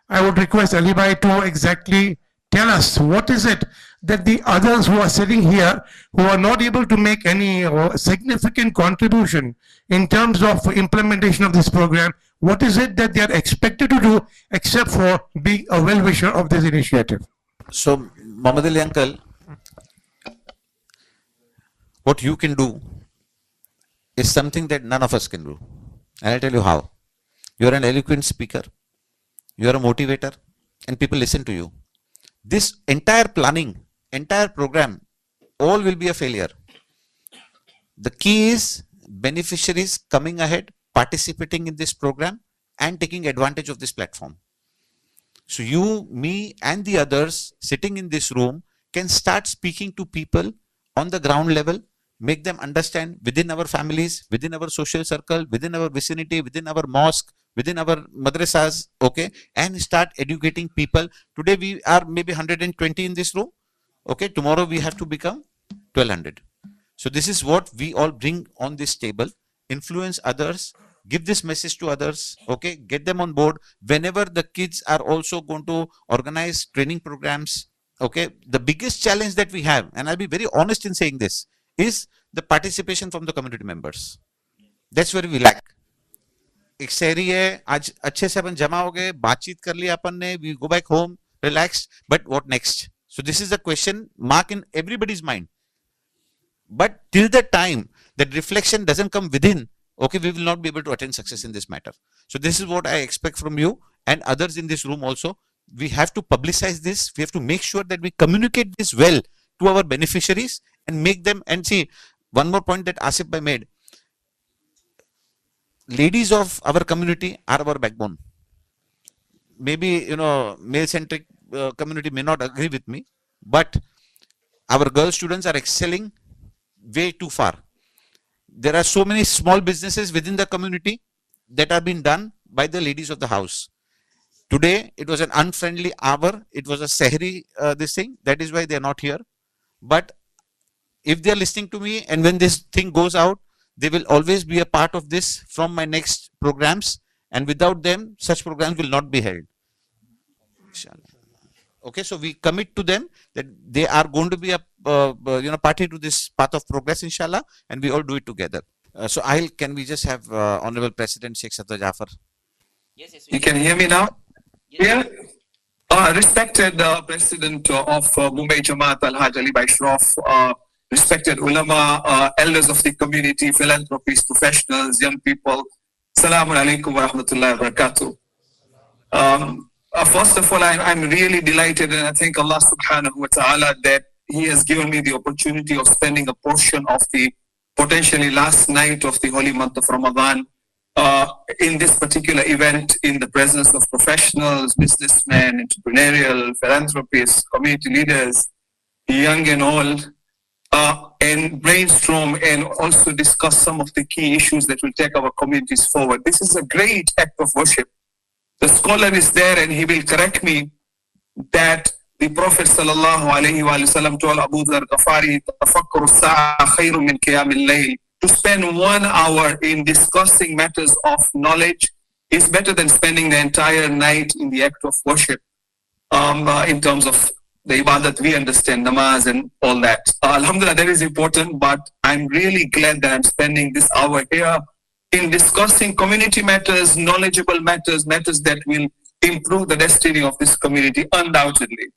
S14: I would request Ali Bhai to exactly tell us, what is it that the others who are sitting here, who are not able to make any significant contribution in terms of implementation of this program, what is it that they are expected to do except for being a well-wisher of this initiative?
S2: So, Muhammad Ali uncle, what you can do is something that none of us can do. And I'll tell you how. You're an eloquent speaker, you're a motivator, and people listen to you. This entire planning, entire program, all will be a failure. The key is beneficiaries coming ahead, participating in this program, and taking advantage of this platform. So you, me, and the others sitting in this room can start speaking to people on the ground level, make them understand within our families, within our social circle, within our vicinity, within our mosque, within our madrasas, okay, and start educating people. Today we are maybe 120 in this room, okay, tomorrow we have to become 1200. So this is what we all bring on this table, influence others, give this message to others, okay, get them on board. Whenever the kids are also going to organize training programs, okay, the biggest challenge that we have, and I'll be very honest in saying this, is the participation from the community members. That's where we lack. एक शहरी है, आज अच्छे से अपन जमा हो गए, बातचीत कर लिया अपन ने, we go back home, relaxed, but what next? So this is a question mark in everybody's mind. But till the time that reflection doesn't come within, okay, we will not be able to attain success in this matter. So this is what I expect from you and others in this room also. We have to publicize this. We have to make sure that we communicate this well to our beneficiaries and make them, and see, one more point that Asif Bhai made. Ladies of our community are our backbone. Maybe, you know, male-centric community may not agree with me, but our girl students are excelling way too far. There are so many small businesses within the community that are being done by the ladies of the house. Today, it was an unfriendly hour. It was a sehri, this thing. That is why they are not here. But if they are listening to me, and when this thing goes out, they will always be a part of this from my next programs. And without them, such programs will not be held. Okay, so we commit to them that they are going to be a party to this path of progress, inshallah, and we all do it together. So can we just have Honorable President Sheikh Sadr Jafar?
S4: You can hear me now? Yeah. Respected President of Mumbai JAMAT Al-Haj Ali Bhai Shroff, respected ulama, elders of the community, philanthropists, professionals, young people, Assalamu alaikum wa rahmatullahi wa barakatuh. First of all, I'm really delighted and I thank Allah subhanahu wa ta'ala that He has given me the opportunity of spending a portion of the potentially last night of the holy month of Ramadan in this particular event in the presence of professionals, businessmen, entrepreneurial, philanthropists, community leaders, young and old, and brainstorm and also discuss some of the key issues that will take our communities forward. This is a great act of worship. The scholar is there and he will correct me that the Prophet sallallahu alaihi wasallam told Abu Dhar Ghafari, "Tafakkur sa'a khayrun min qiyamil layl." To spend 1 hour in discussing matters of knowledge is better than spending the entire night in the act of worship. In terms of the ibadat, we understand namaz and all that. Alhamdulillah, that is important, but I'm really glad that I'm spending this hour here in discussing community matters, knowledgeable matters, matters that will improve the destiny of this community, undoubtedly.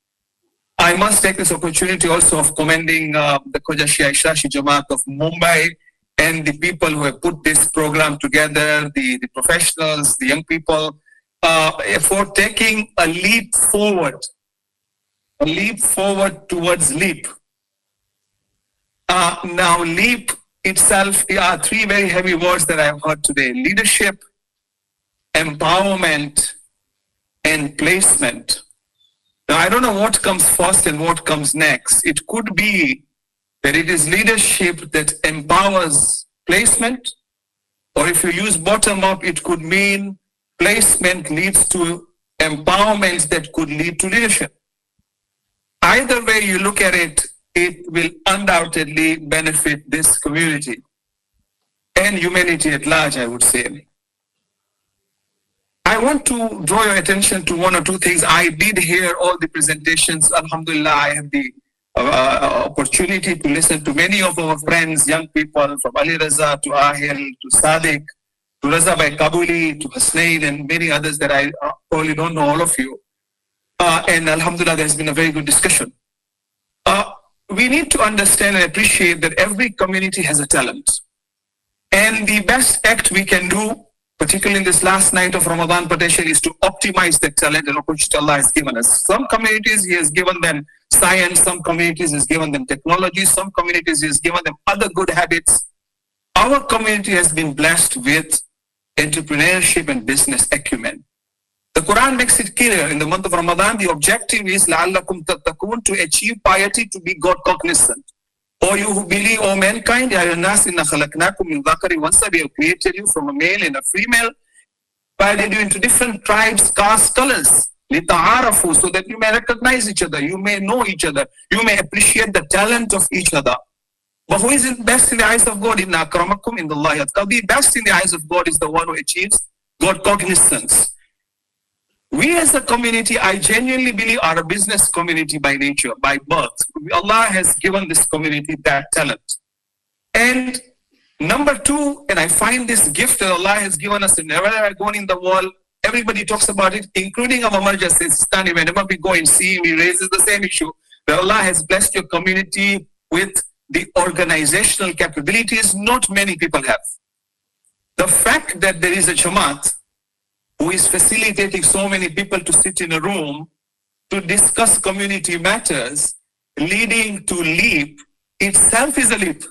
S4: I must take this opportunity also of commending the Khoja Shia Ishrashi Jamaat of Mumbai and the people who have put this program together, the professionals, the young people, for taking a leap forward towards leap. Now, leap itself are 3 very heavy words that I have heard today: leadership, empowerment, and placement. Now, I don't know what comes first and what comes next. It could be that it is leadership that empowers placement, or if you use bottom up, it could mean placement leads to empowerment that could lead to leadership. Either way you look at it, it will undoubtedly benefit this community and humanity at large, I would say. I want to draw your attention to 1 or 2 things. I did hear all the presentations. Alhamdulillah, I have the opportunity to listen to many of our friends, young people, from Ali Raza to Ahil to Sadiq to Raza Bhai Kabuli to Hasnain and many others that I probably don't know all of you. And Alhamdulillah, there's been a very good discussion. We need to understand and appreciate that every community has a talent. And the best act we can do, particularly in this last night of Ramadan potential, is to optimize the talent and opportunity Allah has given us. Some communities He has given them science, some communities He has given them technology, some communities He has given them other good habits. Our community has been blessed with entrepreneurship and business acumen. The Quran makes it clear in the month of Ramadan, the objective is لَعَلَّكُمْ تَتَّقُونَ, to achieve piety, to be God cognizant. O you who believe, O mankind, يَا أَيُّهَا النَّاسِ إِنَّا خَلَقْنَاكُم مِّن ذَكَرٍ وَأُنثَىٰ, we have created you from a male and a female, divided you into different tribes, castes, colors, لِتَعَارَفُوا, so that you may recognize each other, you may know each other, you may appreciate the talent of each other. But who is best in the eyes of God? إِنَّا أَكْرَمَكُمْ عِندَ اللَّهِ أَتْقَاكُمْ. The best in the eyes of God is the one who achieves God cognizance. We as a community, I genuinely believe, are a business community by nature, by birth. Allah has given this community that talent. And number 2, and I find this gift that Allah has given us, and wherever I go in the world, everybody talks about it, including our Marja Sistani. Whenever we go and see, we raise the same issue, that Allah has blessed your community with the organizational capabilities not many people have. The fact that there is a Jamaat who is facilitating so many people to sit in a room to discuss community matters, leading to leap, itself is a leap.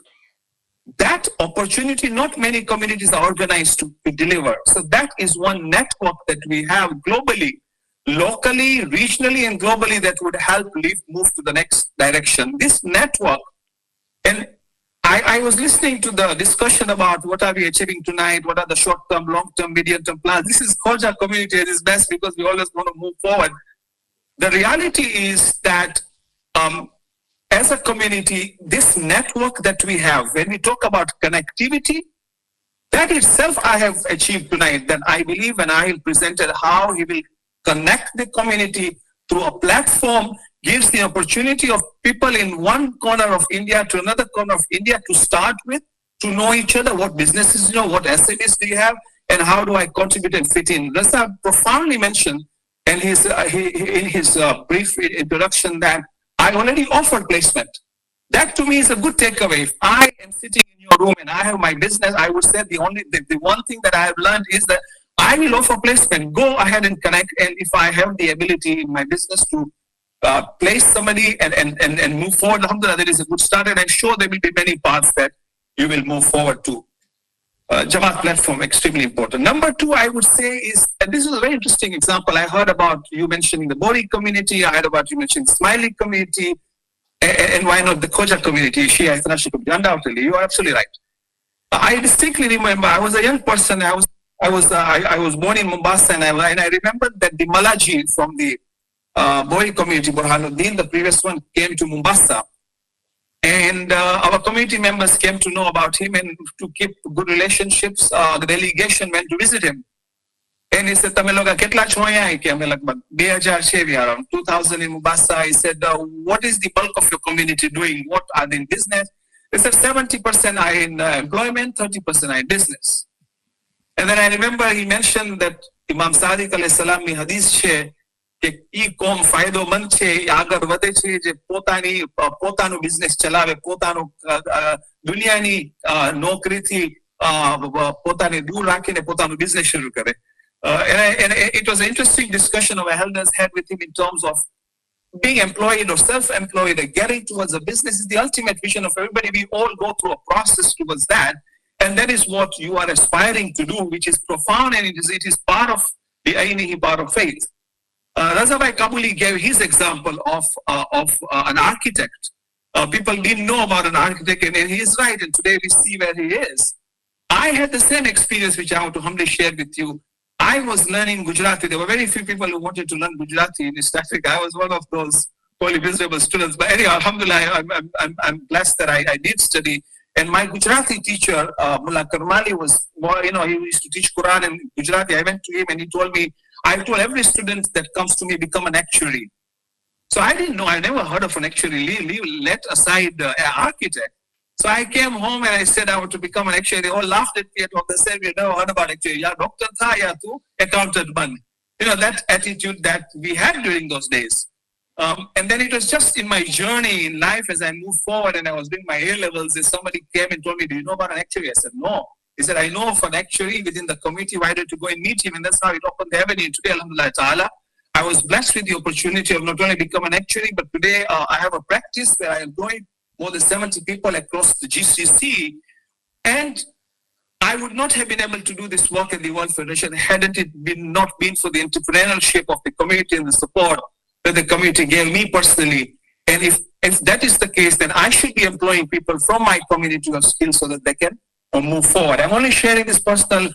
S4: That opportunity, not many communities are organized to deliver. So that is one network that we have globally, locally, regionally, and globally that would help leap move to the next direction. This network, and I was listening to the discussion about what are we achieving tonight, what are the short-term, long-term, medium-term plans. This is Khoja community at its best because we always want to move forward. The reality is that as a community, this network that we have, when we talk about connectivity, that itself I have achieved tonight. That I believe, and I presented how he will connect the community through a platform gives the opportunity of people in one corner of India to another corner of India to start with, to know each other, what businesses you know, what SMEs do you have, and how do I contribute and fit in. Rasa profoundly mentioned in his brief introduction that I already offered placement. That to me is a good takeaway. If I am sitting in your room and I have my business, I would say the one thing that I have learned is that I will offer placement. Go ahead and connect, and if I have the ability in my business to place somebody and move forward, alhamdulillah, that is a good start, and I'm sure there will be many paths that you will move forward to. Jamaat platform, extremely important. Number two, I would say is, and this is a very interesting example. I heard about you mentioning the Bori community. I heard about you mentioning Smiley community, and why not the Khoja community? Shia international community. Undoubtedly, you are absolutely right. I distinctly remember I was a young person. I was born in Mombasa, and I remembered that the Malaji from the Bori community, Burhanuddin, the previous one, came to Mombasa. And our community members came to know about him, and to keep good relationships, the delegation went to visit him. And he said, "Tame loga ketla choya hai ki?" Hame lagbhag 2006 we are around 2000 in Mombasa. He said, "What is the bulk of your community doing? What are they in business?" They said 70% are in employment, 30% are in business. And then I remember he mentioned that Imam Sadiq alayhi salam ni hadith she કે ઈ કોમ ફાયદોમંદ છે, આગળ વધે છે જે પોતાનું business ચલાવે, પોતાનું દુનિયાની નોકરીથી પોતાને દૂર રાખીને પોતાનું બિઝનેસ શરૂ કરે. And it was an interesting discussion our elders had with him in terms of being employed or self-employed or getting towards a business is the ultimate vision of everybody. We all go through a process towards that, and that is what you are aspiring to do, which is profound, and it is part of the Ainihi, part of faith. Razabai Kabuli gave his example of an architect. People didn't know about an architect, and he is right, and today we see where he is. I had the same experience, which I want to humbly share with you. I was learning Gujarati. There were very few people who wanted to learn Gujarati in East Africa. I was one of those poorly miserable students. But anyway, alhamdulillah, I'm blessed that I did study. And my Gujarati teacher, Mullah Karmali, was more, he used to teach Quran in Gujarati. I went to him and he told me, I told every student that comes to me, become an actuary. So I didn't know, I never heard of an actuary, let aside an architect. So I came home and I said I want to become an actuary. They all laughed at me. They said, "We never heard about actuary. Yeah, doctor tha, ya tu accountant ban." That attitude that we had during those days. And then it was just in my journey in life as I moved forward and I was doing my A-levels, somebody came and told me, "Do you know about an actuary?" I said, "No." He said, "I know of an actuary within the community. Why don't you go and meet him?" And that's how it opened the avenue. Today, alhamdulillah ta'ala, I was blessed with the opportunity of not only become an actuary, but today I have a practice where I employ more than 70 people across the GCC. And I would not have been able to do this work in the World Federation hadn't it not been for the entrepreneurship of the community and the support that the community gave me personally. And if that is the case, then I should be employing people from my community of skills so that they can move forward. I'm only sharing this personal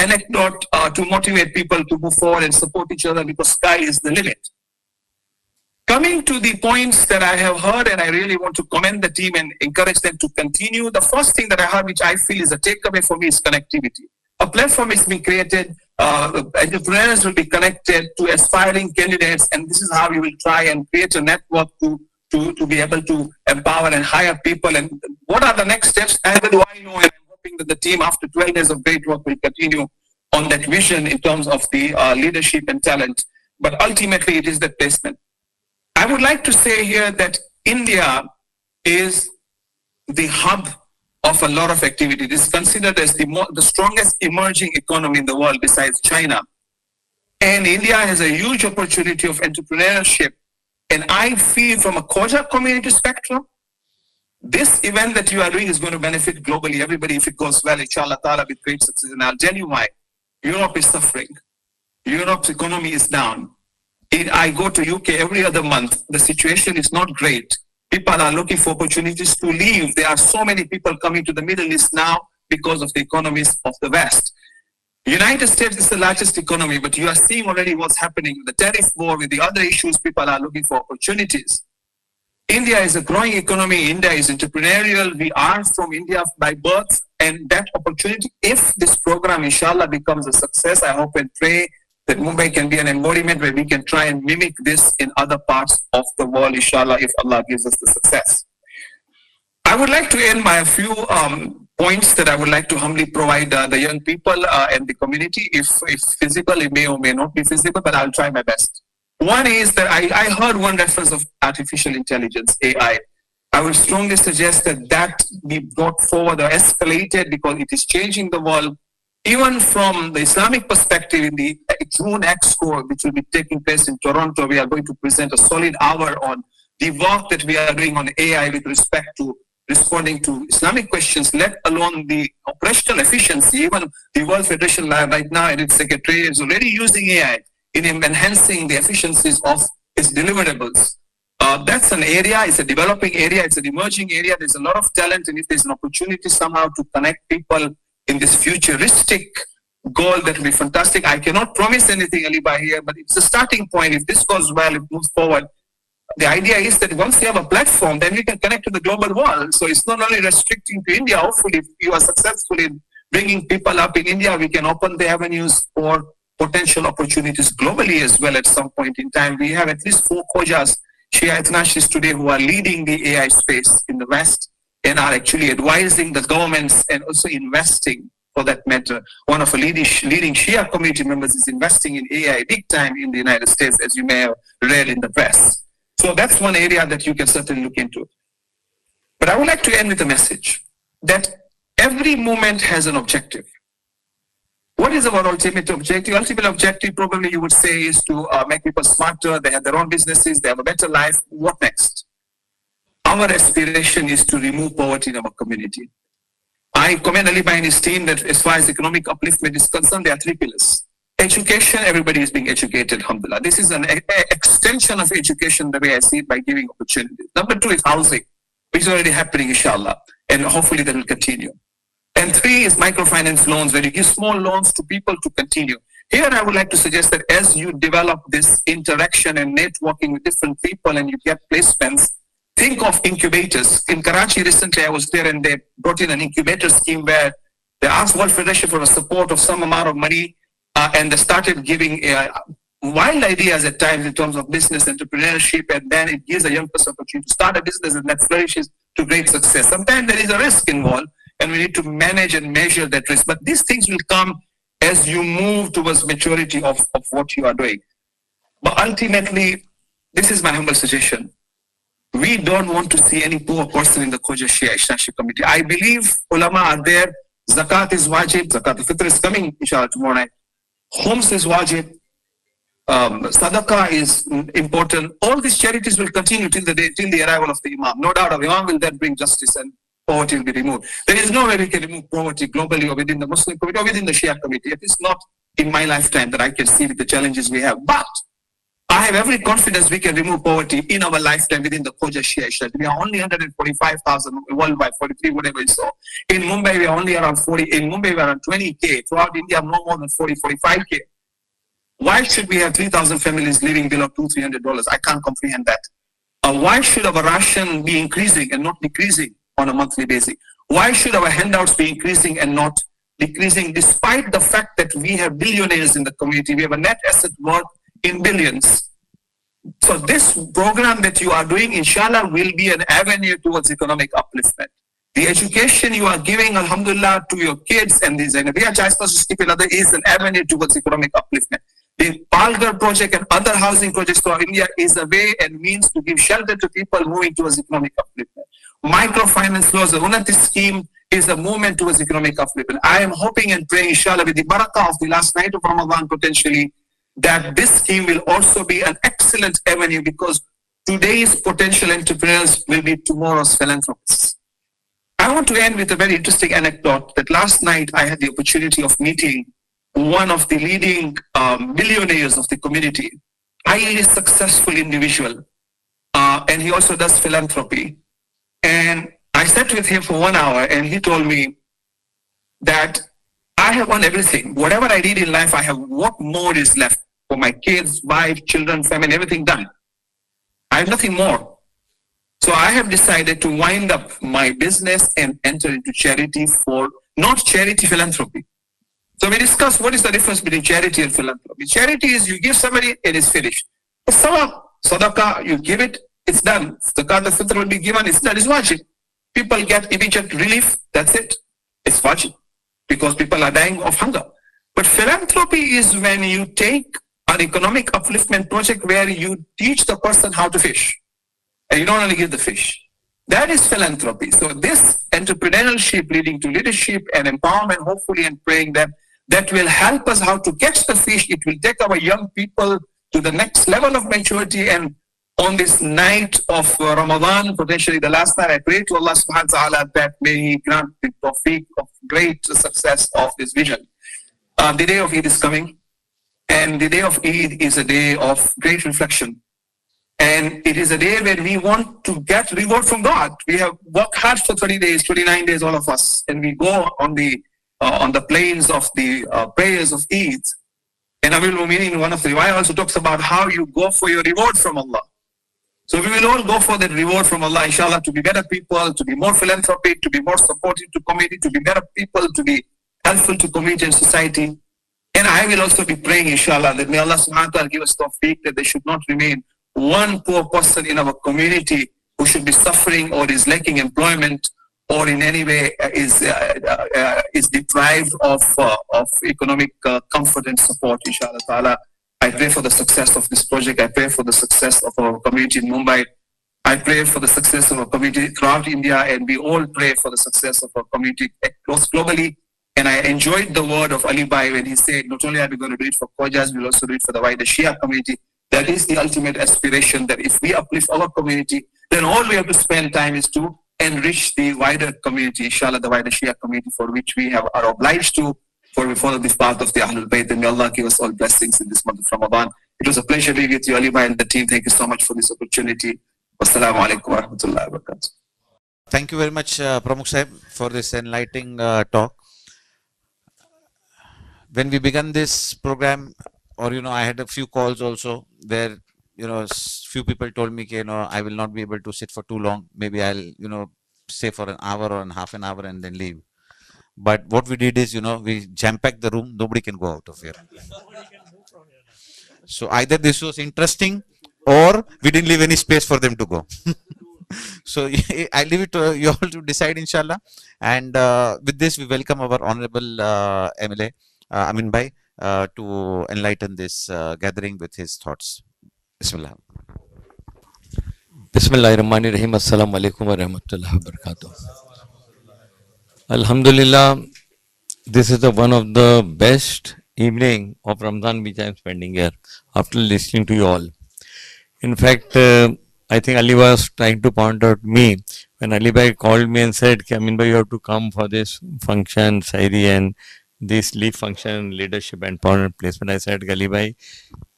S4: anecdote to motivate people to move forward and support each other, because sky is the limit. Coming to the points that I have heard, and I really want to commend the team and encourage them to continue. The first thing that I heard, which I feel is a takeaway for me, is connectivity. A platform is being created, entrepreneurs will be connected to aspiring candidates, and this is how we will try and create a network to be able to empower and hire people. And what are the next steps? Neither do I know, and I'm hoping that the team, after 12 days of great work, will continue on that vision in terms of the leadership and talent. But ultimately, it is the placement. I would like to say here that India is the hub of a lot of activity. It is considered as the strongest emerging economy in the world besides China. And India has a huge opportunity of entrepreneurship. And I feel from a Khoja community spectrum, this event that you are doing is going to benefit globally everybody if it goes well, inshallah ta'ala, with great success. And I'll tell you why. Europe is suffering. Europe's economy is down. I go to UK every other month. The situation is not great. People are looking for opportunities to leave. There are so many people coming to the Middle East now because of the economies of the West. The United States is the largest economy, but you are seeing already what's happening with the tariff war, with the other issues. People are looking for opportunities. India is a growing economy. India is entrepreneurial. We are from India by birth, and that opportunity, if this program, inshallah, becomes a success, I hope and pray that Mumbai can be an embodiment where we can try and mimic this in other parts of the world, inshallah, if Allah gives us the success. I would like to end by a few points that I would like to humbly provide the young people and the community. If feasible, it may or may not be feasible, but I'll try my best. One is that I heard one reference of artificial intelligence, AI. I would strongly suggest that that be brought forward or escalated because it is changing the world. Even from the Islamic perspective, in the June Expo, which will be taking place in Toronto, we are going to present a solid hour on the work that we are doing on AI with respect to responding to Islamic questions, let alone the operational efficiency. Even the World Federation right now and its secretary is already using AI in enhancing the efficiencies of its deliverables. That's an area, it's a developing area, it's an emerging area. There's a lot of talent, and if there's an opportunity somehow to connect people in this futuristic goal, that will be fantastic. I cannot promise anything, Ali Bhai, here, but it's a starting point. If this goes well, it moves forward. The idea is that once you have a platform, then we can connect to the global world. So it's not only restricting to India. Hopefully, if you are successful in bringing people up in India, we can open the avenues for potential opportunities globally as well at some point in time. We have at least 4 Khojas, Shia Itnashis today, who are leading the AI space in the West and are actually advising the governments and also investing for that matter. One of the leading Shia community members is investing in AI big time in the United States, as you may have read in the press. So that's one area that you can certainly look into. But I would like to end with a message that every movement has an objective. What is our ultimate objective? Ultimate objective, probably you would say, is to make people smarter. They have their own businesses. They have a better life. What next? Our aspiration is to remove poverty in our community. I commend Ali Bhai and his team that as far as economic upliftment is concerned, there are 3 pillars. Education, everybody is being educated, alhamdulillah. This is an extension of education, the way I see it, by giving opportunities. Number 2 is housing, which is already happening, inshallah, and hopefully that will continue. And 3 is microfinance loans, where you give small loans to people to continue. Here I would like to suggest that as you develop this interaction and networking with different people and you get placements, think of incubators. In Karachi recently, I was there and they brought in an incubator scheme where they asked World Federation for a support of some amount of money, and they started giving wild ideas at times in terms of business entrepreneurship, and then it gives a young person opportunity to start a business and that flourishes to great success. Sometimes there is a risk involved, and we need to manage and measure that risk. But these things will come as you move towards maturity of what you are doing. But ultimately, this is my humble suggestion. We don't want to see any poor person in the Khoja Shia Ishtaship committee. I believe ulama are there. Zakat is wajib. Zakat al-Fitr is coming, inshallah, tomorrow night. Homs is wajib. Sadaqah is important. All these charities will continue till the arrival of the Imam. No doubt, Imam will then bring justice and poverty will be removed. There is no way we can remove poverty globally or within the Muslim community or within the Shia community. It is not in my lifetime that I can see with the challenges we have. But I have every confidence we can remove poverty in our lifetime within the Khoja Shia Ishtaship. We are only 145,000 worldwide, 43, whatever it's so. In Mumbai, we are only around 40. In Mumbai, we are around 20K. Throughout India, no more than 40, 45K. Why should we have 3,000 families living below $200-300? I can't comprehend that. Why should our ration be increasing and not decreasing on a monthly basis? Why should our handouts be increasing and not decreasing, despite the fact that we have billionaires in the community? We have a net asset worth in billions. So this program that you are doing, inshallah, will be an avenue towards economic upliftment. The education you are giving, alhamdulillah, to your kids and the Zainabiyya Chai is an avenue towards economic upliftment. The Palghar project and other housing projects throughout India is a way and means to give shelter to people moving towards economic upliftment. Microfinance laws, the Unnati scheme, is a movement towards economic upliftment. I am hoping and praying, inshallah, with the barakah of the last night of Ramadan potentially, that this scheme will also be an excellent avenue, because today's potential entrepreneurs will be tomorrow's philanthropists. I want to end with a very interesting anecdote that last night I had the opportunity of meeting one of the leading millionaires of the community, highly successful individual, and he also does philanthropy. And I sat with him for 1 hour and he told me that I have won everything. Whatever I did in life, I have, what more is left for my kids, wife, children, family, everything done. I have nothing more. So I have decided to wind up my business and enter into charity for, not charity philanthropy, So we discussed what is the difference between charity and philanthropy. Charity is you give somebody, it is finished. Sawab, sadaqah, you give it, it's done. Zakat al-fitr will be given, it's done, it's wajib. People get immediate relief, that's it. It's wajib. Because people are dying of hunger. But philanthropy is when you take an economic upliftment project where you teach the person how to fish. And you don't only give the fish. That is philanthropy. So this entrepreneurship leading to leadership and empowerment, hopefully, and praying that will help us how to catch the fish. It will take our young people to the next level of maturity. And on this night of Ramadan, potentially the last night, I pray to Allah subhanahu wa ta'ala that may He grant the tawfiq of great success of this vision. The day of Eid is coming, and the day of Eid is a day of great reflection. And it is a day when we want to get reward from God. We have worked hard for 30 days, 29 days, all of us, and we go on the plains of the prayers of Eid. And Amir al-Mu'minin, one of the riwayah, also talks about how you go for your reward from Allah. So we will all go for that reward from Allah, inshallah, to be better people, to be more philanthropic, to be more supportive to community, to be better people, to be helpful to community and society. And I will also be praying, inshallah, that may Allah subhanahu wa ta'ala give us tawfiq that there should not remain one poor person in our community who should be suffering or is lacking employment or in any way is deprived of economic comfort and support, inshallah ta'ala. I pray for the success of this project. I pray for the success of our community in Mumbai. I pray for the success of our community throughout India, and we all pray for the success of our community across globally. And I enjoyed the word of Ali Bhai when he said, not only are we going to do it for Khojas, we'll also do it for the wider Shia community. That is the ultimate aspiration, that if we uplift our community, then all we have to spend time is to enrich the wider community, inshallah, the wider Shia community, for which we are obliged to, for we follow this path of the Ahlul Bayt, and may Allah give us all blessings in this month of Ramadan. It was a pleasure being with you, Ali Bhai, and the team. Thank you so much for this opportunity. Wassalamu alaikum wa rahmatullahi wa barakatuh.
S2: Thank you very much, Pramukh Sahib, for this enlightening talk. When we began this program, or I had a few calls also where few people told me, I will not be able to sit for too long. Maybe I'll stay for an hour or half an hour and then leave. But what we did is, we jam-packed the room. Nobody can go out of here. So either this was interesting or we didn't leave any space for them to go. So I leave it to you all to decide, inshallah. And with this, we welcome our honorable MLA, Amin Bhai, to enlighten this gathering with his thoughts. Bismillah.
S15: Bismillahirrahmanirrahim. Assalamu alaikum wa rahmatullahi wa barakatuh. Alhamdulillah, this is one of the best evening of Ramadan which I am spending here after listening to you all. In fact, I think Ali was trying to point out me when Ali Bhai called me and said, Amin Bhai, you have to come for this function, Sairi, and this lead function, leadership and power placement. I said, Ali Bhai,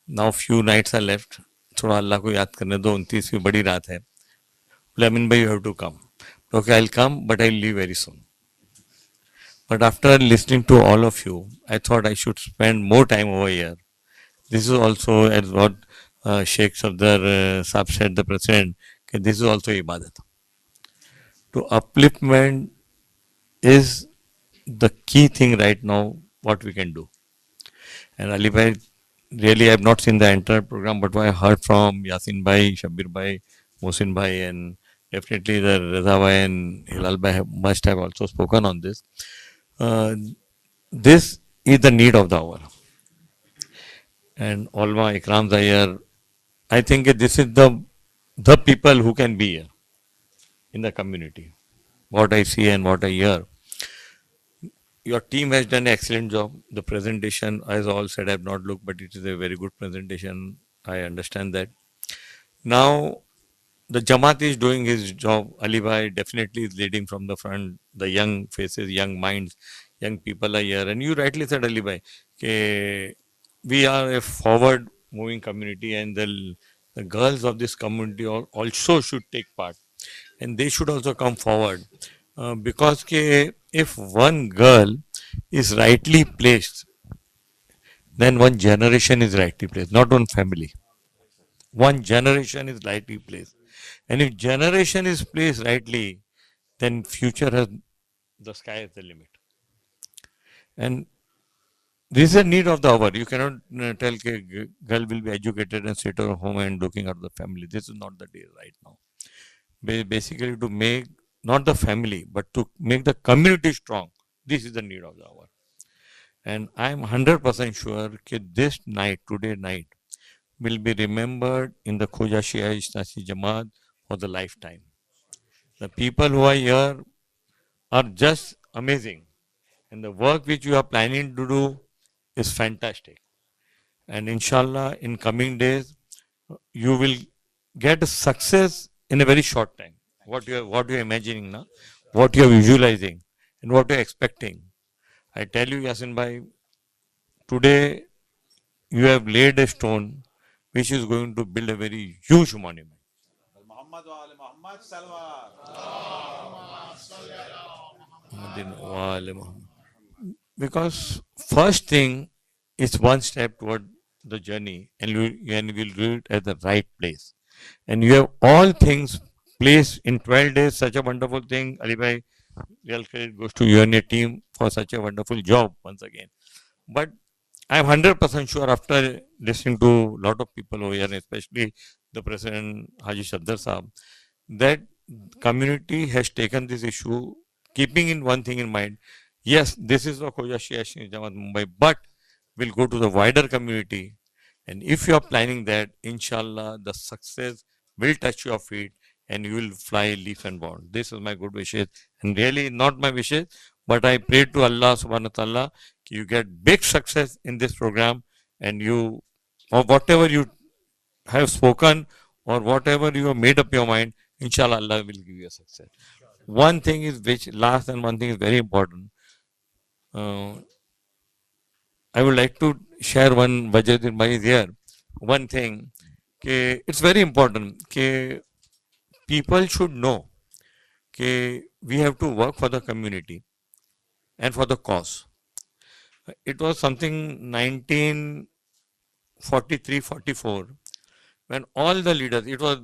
S15: now few nights are left. थोड़ा अल्लाह को याद करने दो 29वीं बड़ी रात है. Amin Bhai, you have to come. Okay, I'll come, but I'll leave very soon. But after listening to all of you, I thought I should spend more time over here. This is also, as what Sheikh Safdar Saab said, the president, this is also ibadat. To upliftment is the key thing right now, what we can do. And Ali Bhai, really I have not seen the entire program, but what I heard from Yasin Bhai, Shabir Bhai, Mohsin Bhai, and definitely the Reza Bhai and Hilal Bhai must have also spoken on this. This is the need of the hour. And Olma Ikram Zahir, I think this is the people who can be here in the community. What I see and what I hear. Your team has done an excellent job. The presentation, as all said, I have not looked, but it is a very good presentation. I understand that. Now, the Jamaat is doing his job. Ali Bhai definitely is leading from the front. The young faces, young minds, young people are here. And you rightly said, Ali Bhai, we are a forward moving community, and the girls of this community also should take part. And they should also come forward. Because if one girl is rightly placed, then one generation is rightly placed, not one family. One generation is rightly placed. And if generation is placed rightly, then future has, the sky is the limit. And this is a need of the hour. You cannot tell a girl will be educated and sit at home and looking at the family. This is not the day right now. Basically, to make not the family, but to make the community strong. This is the need of the hour. And I am 100% sure that this night, today night, will be remembered in the Khoja Shia Ishtasi Jamaat for the lifetime. The people who are here are just amazing. And the work which you are planning to do is fantastic. And inshallah, in coming days, you will get a success in a very short time. What you are imagining now, what you are visualizing, and what you are expecting. I tell you, Yasin bhai, today you have laid a stone which is going to build a very huge monument. Because first thing is one step toward the journey, and you will do it at the right place. And you have all things placed in 12 days, such a wonderful thing. Ali bhai, real credit goes to you and your team for such a wonderful job once again. But I'm 100% sure after listening to a lot of people over here, especially the President Haji Shaddar Saab, that community has taken this issue, keeping in one thing in mind. Yes, this is the Khoja Shia Jamaat Mumbai, but we'll go to the wider community. And if you are planning that, inshallah, the success will touch your feet and you will fly leaps and bounds. This is my good wishes. And really, not my wishes, but I pray to Allah subhanahu wa ta'ala, you get big success in this program and you, or whatever you have spoken or whatever you have made up your mind, inshallah, Allah will give you a success. One thing is which last and one thing is very important. I would like to share one Vajaduddin Bhai is here. One thing, it's very important that people should know that we have to work for the community and for the cause. It was something 1943-44 when all the leaders, it was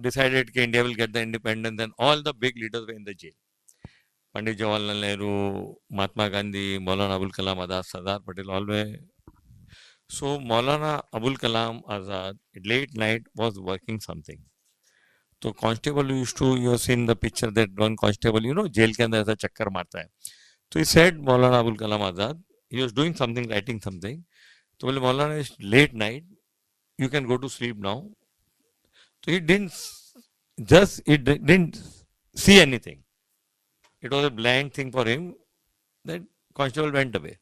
S15: decided that India will get the independence, and all the big leaders were in the jail. Pandit Jawaharlal Nehru, Mahatma Gandhi, Maulana Abul Kalam Azad, Sardar Patel, all were. So Maulana Abul Kalam Azad, late night was working something. So constable used to, you have seen the picture that one constable, jail ke andar aisa chakkar marta hai. So he said, Maulana Abul Kalam Azad, he was doing something, writing something. So Maulana, it's late night, you can go to sleep now. So he didn't see anything. It was a blank thing for him. That constable went away.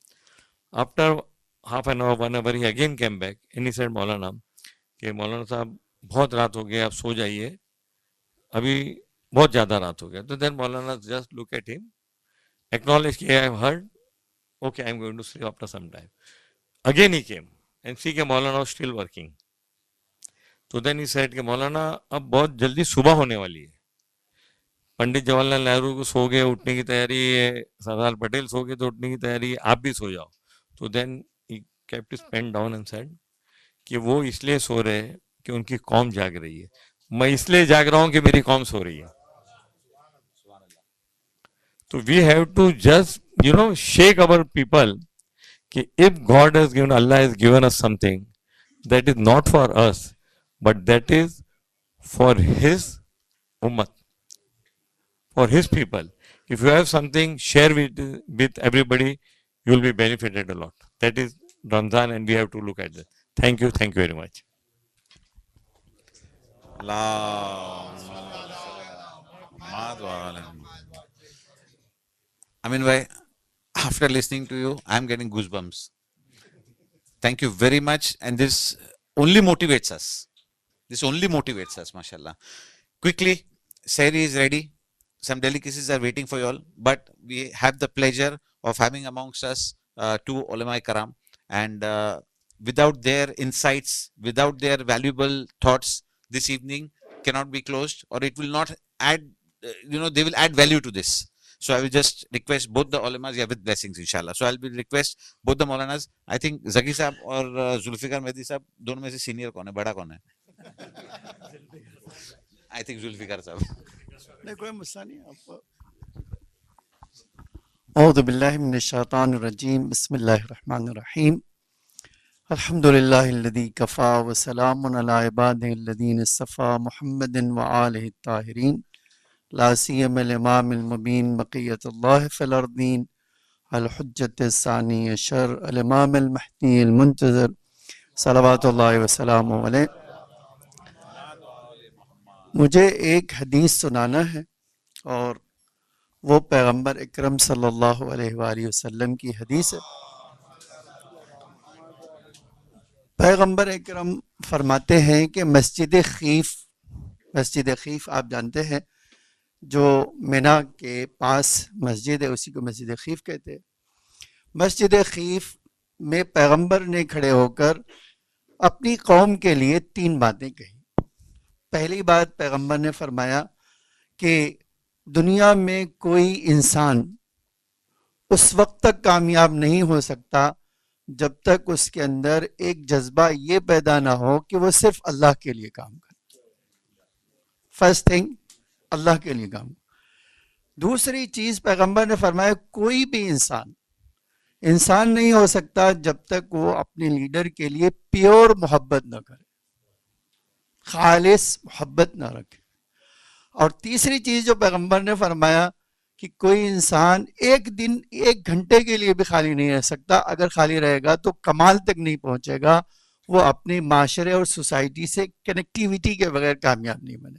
S15: After half an hour, 1 hour, he again came back and he said, Maulana, कि मौलाना साहब बहुत रात हो गई, आप सो जाइए, अभी बहुत ज़्यादा रात हो गया. तो then Maulana just look at him, acknowledge कि I have heard, okay, I am going to sleep after some time. Again he came and see कि Maulana was still working. तो then he said कि मौलाना अब बहुत जल्दी सुबह होने वाली है. पंडित जवाहरलाल नेहरू को सो गए, उठने की तैयारी है, सरदार पटेल सो गए तो उठने की तैयारी है, आप भी सो जाओ. तो then he kept his pen down and said कि वो इसलिए सो रहे हैं कि उनकी कौम जाग रही है, मैं इसलिए जाग रहा हूं कि मेरी कौम सो रही है. तो we have to just shake our people कि if God has given, Allah has given us something that is not for us, but that is for his ummah, for his people. If you have something, share with everybody, you will be benefited a lot. That is Ramzan and we have to look at that. Thank you very much.
S2: Amin bhai, after listening to you, I am getting goosebumps. Thank you very much. And this only motivates us. Mashallah. Quickly, Sehri is ready. Some delicacies are waiting for you all. But we have the pleasure of having amongst us two ulama karam. And without their insights, without their valuable thoughts, this evening cannot be closed, or it will not add, they will add value to this. So I will just request both the ulamas, with blessings, inshallah. So I will request both the Maulanas. I think Zaki Sahab or Zulfikar Mehdi Sahab, दोनों में से senior कौन है, बड़ा कौन है? I think Zulfikar Sahab.
S1: नहीं, कोई मसला नहीं, आप اعوذ باللہ من الشیطان الرجیم بسم اللہ الرحمن الرحیم الحمد للہ الذی کفا وسلام علی عبادہ الذین اصطفى محمد وآلہ الطاہرین لا سیما الامام المبین بقیت اللہ فی الارضین الحجت الثانی عشر الامام المہدی المنتظر صلوات اللہ وسلام علیہ. مجھے ایک حدیث سنانا ہے اور وہ پیغمبر اکرم صلی اللہ علیہ وآلہ وسلم کی حدیث ہے. پیغمبر اکرم فرماتے ہیں کہ مسجد خیف آپ جانتے ہیں جو مینا کے پاس مسجد ہے، اسی کو مسجد خیف کہتے ہیں. مسجد خیف میں پیغمبر نے کھڑے ہو کر اپنی قوم کے لیے 3 باتیں کہی. پہلی بات پیغمبر نے فرمایا کہ دنیا میں کوئی انسان اس وقت تک کامیاب نہیں ہو سکتا جب تک اس کے اندر ایک جذبہ یہ پیدا نہ ہو کہ وہ صرف اللہ کے لیے کام کرے. فرسٹ تھنگ اللہ کے لیے کام. دوسری چیز پیغمبر نے فرمایا کوئی بھی انسان نہیں ہو سکتا جب تک وہ اپنے لیڈر کے لیے پیور محبت نہ کرے، خالص محبت نہ رکھے. اور تیسری چیز جو پیغمبر نے فرمایا کہ کوئی انسان ایک دن 1 گھنٹے کے لیے بھی خالی نہیں رہ سکتا. اگر خالی رہے گا تو کمال تک نہیں پہنچے گا، وہ اپنے معاشرے اور سوسائٹی سے کنیکٹیویٹی کے بغیر کامیاب نہیں بنے.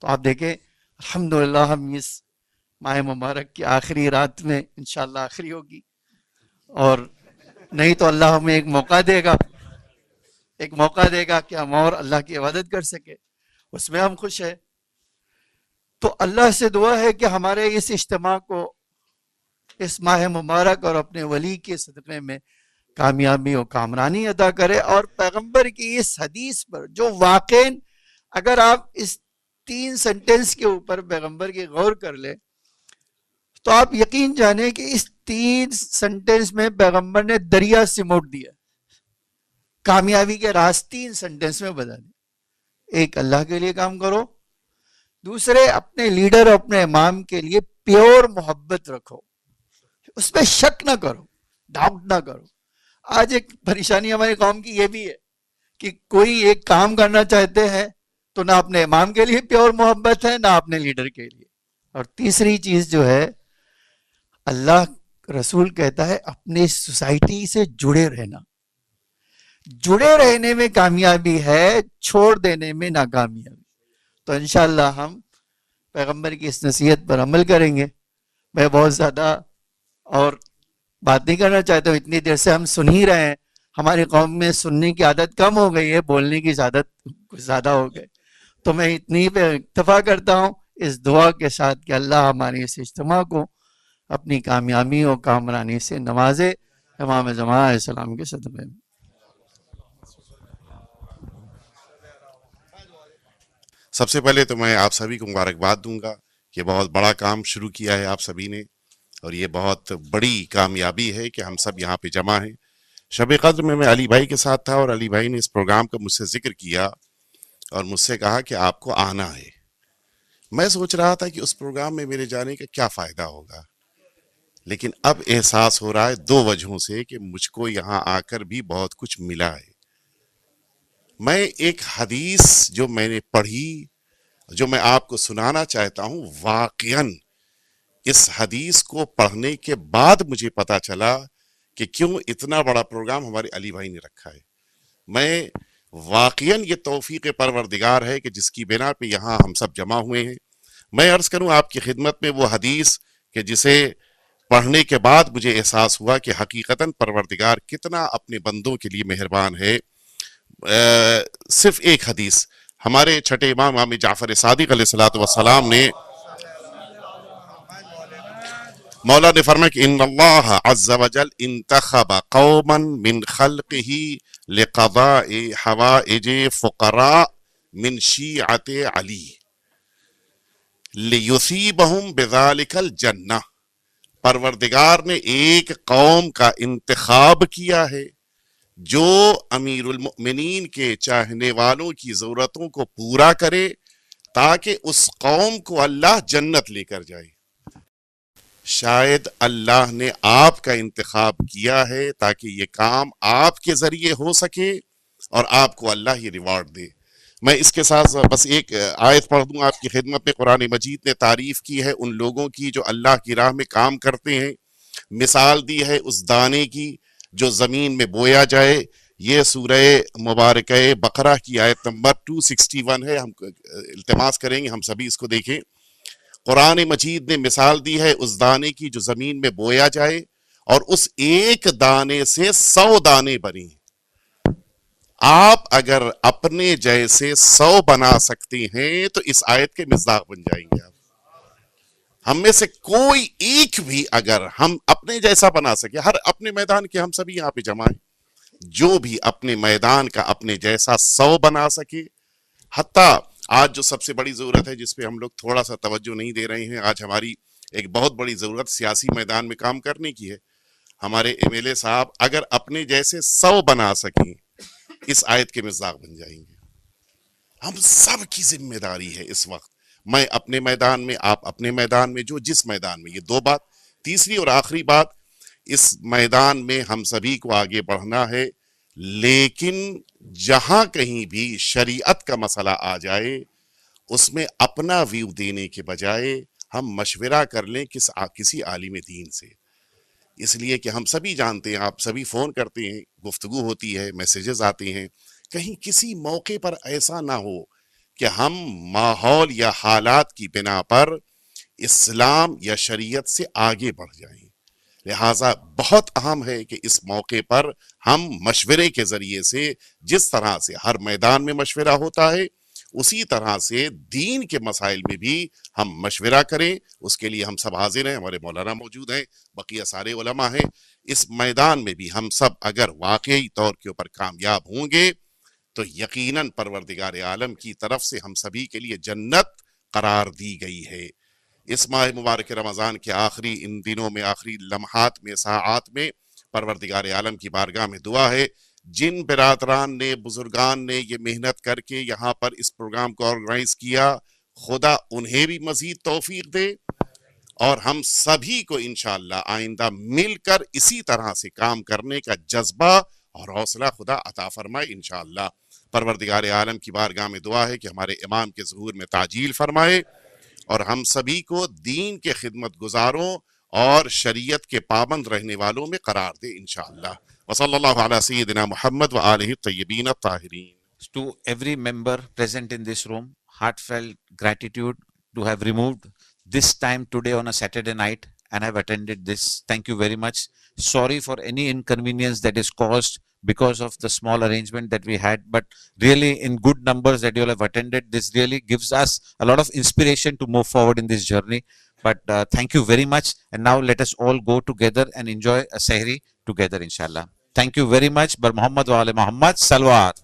S1: تو آپ دیکھیں الحمدللہ ہم اس ماہ مبارک کی آخری رات میں انشاءاللہ آخری ہوگی، اور نہیں تو اللہ ہمیں ایک موقع دے گا کہ ہم اور اللہ کی عبادت کر سکے، اس میں ہم خوش ہیں. تو اللہ سے دعا ہے کہ ہمارے اس اجتماع کو اس ماہ مبارک اور اپنے ولی کے صدقے میں کامیابی و کامرانی عطا کرے. اور پیغمبر کی اس حدیث پر جو واقعاً اگر آپ اس 3 سنٹنس کے اوپر پیغمبر کی غور کر لیں تو آپ یقین جانیں کہ اس 3 سنٹنس میں پیغمبر نے دریا سموٹ دیا، کامیابی کے راز 3 سنٹنس میں بتا دیا. ایک، اللہ کے لیے کام کرو. دوسرے، اپنے لیڈر اور اپنے امام کے لیے پیور محبت رکھو، اس پہ شک نہ کرو، ڈاؤٹ نہ کرو. آج ایک پریشانی ہماری قوم کی یہ بھی ہے کہ کوئی ایک کام کرنا چاہتے ہیں تو نہ اپنے امام کے لیے پیور محبت ہے نہ اپنے لیڈر کے لیے. اور تیسری چیز جو ہے، اللہ رسول کہتا ہے اپنے سوسائٹی سے جڑے رہنا. جڑے رہنے میں کامیابی ہے، چھوڑ دینے میں ناکامیابی. تو انشاءاللہ ہم پیغمبر کی اس نصیحت پر عمل کریں گے. میں بہت زیادہ اور بات نہیں کرنا چاہتا ہوں، اتنی دیر سے ہم سن ہی رہے ہیں. ہماری قوم میں سننے کی عادت کم ہو گئی ہے، بولنے کی عادت کچھ زیادہ ہو گئی. تو میں اتنی پہ اکتفا کرتا ہوں اس دعا کے ساتھ کہ اللہ ہمارے اس اجتماع کو اپنی کامیابی و کامرانی سے نوازے. امام زمان علیہ السلام کے صدقے میں.
S16: سب سے پہلے تو میں آپ سبھی کو مبارکباد دوں گا. یہ بہت بڑا کام شروع کیا ہے آپ سبھی نے، اور یہ بہت بڑی کامیابی ہے کہ ہم سب یہاں پہ جمع ہیں. شب قدر میں علی بھائی کے ساتھ تھا اور علی بھائی نے اس پروگرام کا مجھ سے ذکر کیا اور مجھ سے کہا کہ آپ کو آنا ہے. میں سوچ رہا تھا کہ اس پروگرام میں میرے جانے کا کیا فائدہ ہوگا، لیکن اب احساس ہو رہا ہے 2 وجہوں سے کہ مجھ کو یہاں آ کر بھی بہت کچھ ملا ہے. میں ایک حدیث جو میں نے پڑھی، جو میں آپ کو سنانا چاہتا ہوں، واقعاً اس حدیث کو پڑھنے کے بعد مجھے پتا چلا کہ کیوں اتنا بڑا پروگرام ہمارے علی بھائی نے رکھا ہے. میں واقعاً یہ توفیق پروردگار ہے کہ جس کی بنا پہ یہاں ہم سب جمع ہوئے ہیں. میں عرض کروں آپ کی خدمت میں وہ حدیث کہ جسے پڑھنے کے بعد مجھے احساس ہوا کہ حقیقتاً پروردگار کتنا اپنے بندوں کے لیے مہربان ہے. صرف ایک حدیث ہمارے چھٹے امام جعفر صادق علیہ السلام نے، مولا نے فرمایا کہ ان اللہ عز وجل انتخب قوما من خلقہ لقضاء حوائج فقراء من شیعت علی لیثیبہم بذالک الجنہ. پروردگار نے ایک قوم کا انتخاب کیا ہے جو امیر المؤمنین کے چاہنے والوں کی ضرورتوں کو پورا کرے تاکہ اس قوم کو اللہ جنت لے کر جائے. शायद अल्लाह ने आपका इंतखाब किया है ताकि ये काम आपके ज़रिए हो सके और आपको अल्लाह ये रिवार्ड दे। मैं इसके साथ बस एक आयत पढ़ दूँ आपकी खिदमत में। कुरान मजीद ने तारीफ़ की है उन लोगों की जो अल्लाह की राह में काम करते हैं, मिसाल दी है उस दाने की जो ज़मीन में बोया जाए। ये सूरह मुबारक बकरा की आयत नंबर 261 है। हम इल्तिमास करेंगे हम सभी इसको देखें। कुरान मजीद ने मिसाल दी है उस दाने की जो ज़मीन में बोया जाए और उस एक दाने से 100 दाने बने। आप अगर अपने जैसे 100 बना सकते हैं तो इस आयत के मिज़दाक बन जाएंगे आप। हम में से कोई एक भी अगर हम अपने जैसा बना सके, हर अपने मैदान के हम सभी यहाँ पे जमा हैं, जो भी अपने मैदान का अपने जैसा 100 बना सके। हत्ता आज जो सबसे बड़ी ज़रूरत है जिस पे हम लोग थोड़ा सा तवज्जो नहीं दे रहे हैं, आज हमारी एक बहुत बड़ी ज़रूरत सियासी मैदान में काम करने की है। हमारे एमएलए साहब अगर अपने जैसे 100 बना सकें, इस आयत के मिज़दाक बन जाएंगे। हम सब की जिम्मेदारी है इस वक्त, मैं अपने मैदान में, आप अपने मैदान में, जो जिस मैदान में। ये दो बात। तीसरी और आखिरी बात, इस मैदान में हम सभी को आगे बढ़ना है, लेकिन जहां कहीं भी शरीयत का मसला आ जाए उसमें अपना व्यू देने के बजाय हम मशवरा कर लें किसी आलिम दीन से। इसलिए कि हम सभी जानते हैं, आप सभी फ़ोन करते हैं, गुफ्तगू होती है, मैसेजेस आते हैं, कहीं किसी मौके पर ऐसा ना हो कि हम माहौल या हालात की बिना पर इस्लाम या शरीयत से आगे बढ़ जाएं। लिहाजा बहुत अहम है कि इस मौके पर हम मशवरे के ज़रिए से, जिस तरह से हर मैदान में मशवरा होता है, उसी तरह से दीन के मसाइल में भी हम मशवरा करें। उसके लिए हम सब हाजिर हैं, हमारे मौलाना मौजूद हैं, बकिया सारे उलमा हैं। इस मैदान में भी हम सब अगर वाकई तौर के ऊपर कामयाब होंगे तो यकीनन परवरदिगार आलम की तरफ से हम सभी के लिए जन्नत करार दी गई है। इस माह मुबारक रमज़ान के आखिरी इन दिनों में, आखिरी लम्हात में, साआत में, परवरदिगार आलम की बारगाह में दुआ है जिन बिरादरान ने, बुजुर्गान ने ये मेहनत करके यहाँ पर इस प्रोग्राम को ऑर्गेनाइज किया, खुदा उन्हें भी मजीद तौफीक दे और हम सभी को इंशाअल्लाह आइंदा मिलकर इसी तरह से काम करने का जज्बा और हौसला खुदा अता फरमाए इंशाअल्लाह। परवरदिगार आलम की बारगाह में दुआ है कि हमारे इमाम के ज़हूर में ताजील फरमाए और हम सभी को दीन के खिदमत गुजारों और शरीयत के पाबंद रहने वालों में करार दे इंशाअल्लाह। वसल्लल्लाहु अला सय्यिदिना मुहम्मद व आलिहि तय्यबीन अत्ताहिरीन।
S2: To every member present in this room, heartfelt gratitude to have removed this time today on a Saturday night and have attended this. Thank you very much. Sorry for any inconvenience that is caused because of the small arrangement that we had, but really in good numbers that you all have attended. This really gives us a lot of inspiration to move forward in this journey. But thank you very much. And now let us all go together and enjoy a sahri together, inshallah. Thank you very much. Bar Muhammad wa Ali Muhammad. Salwat.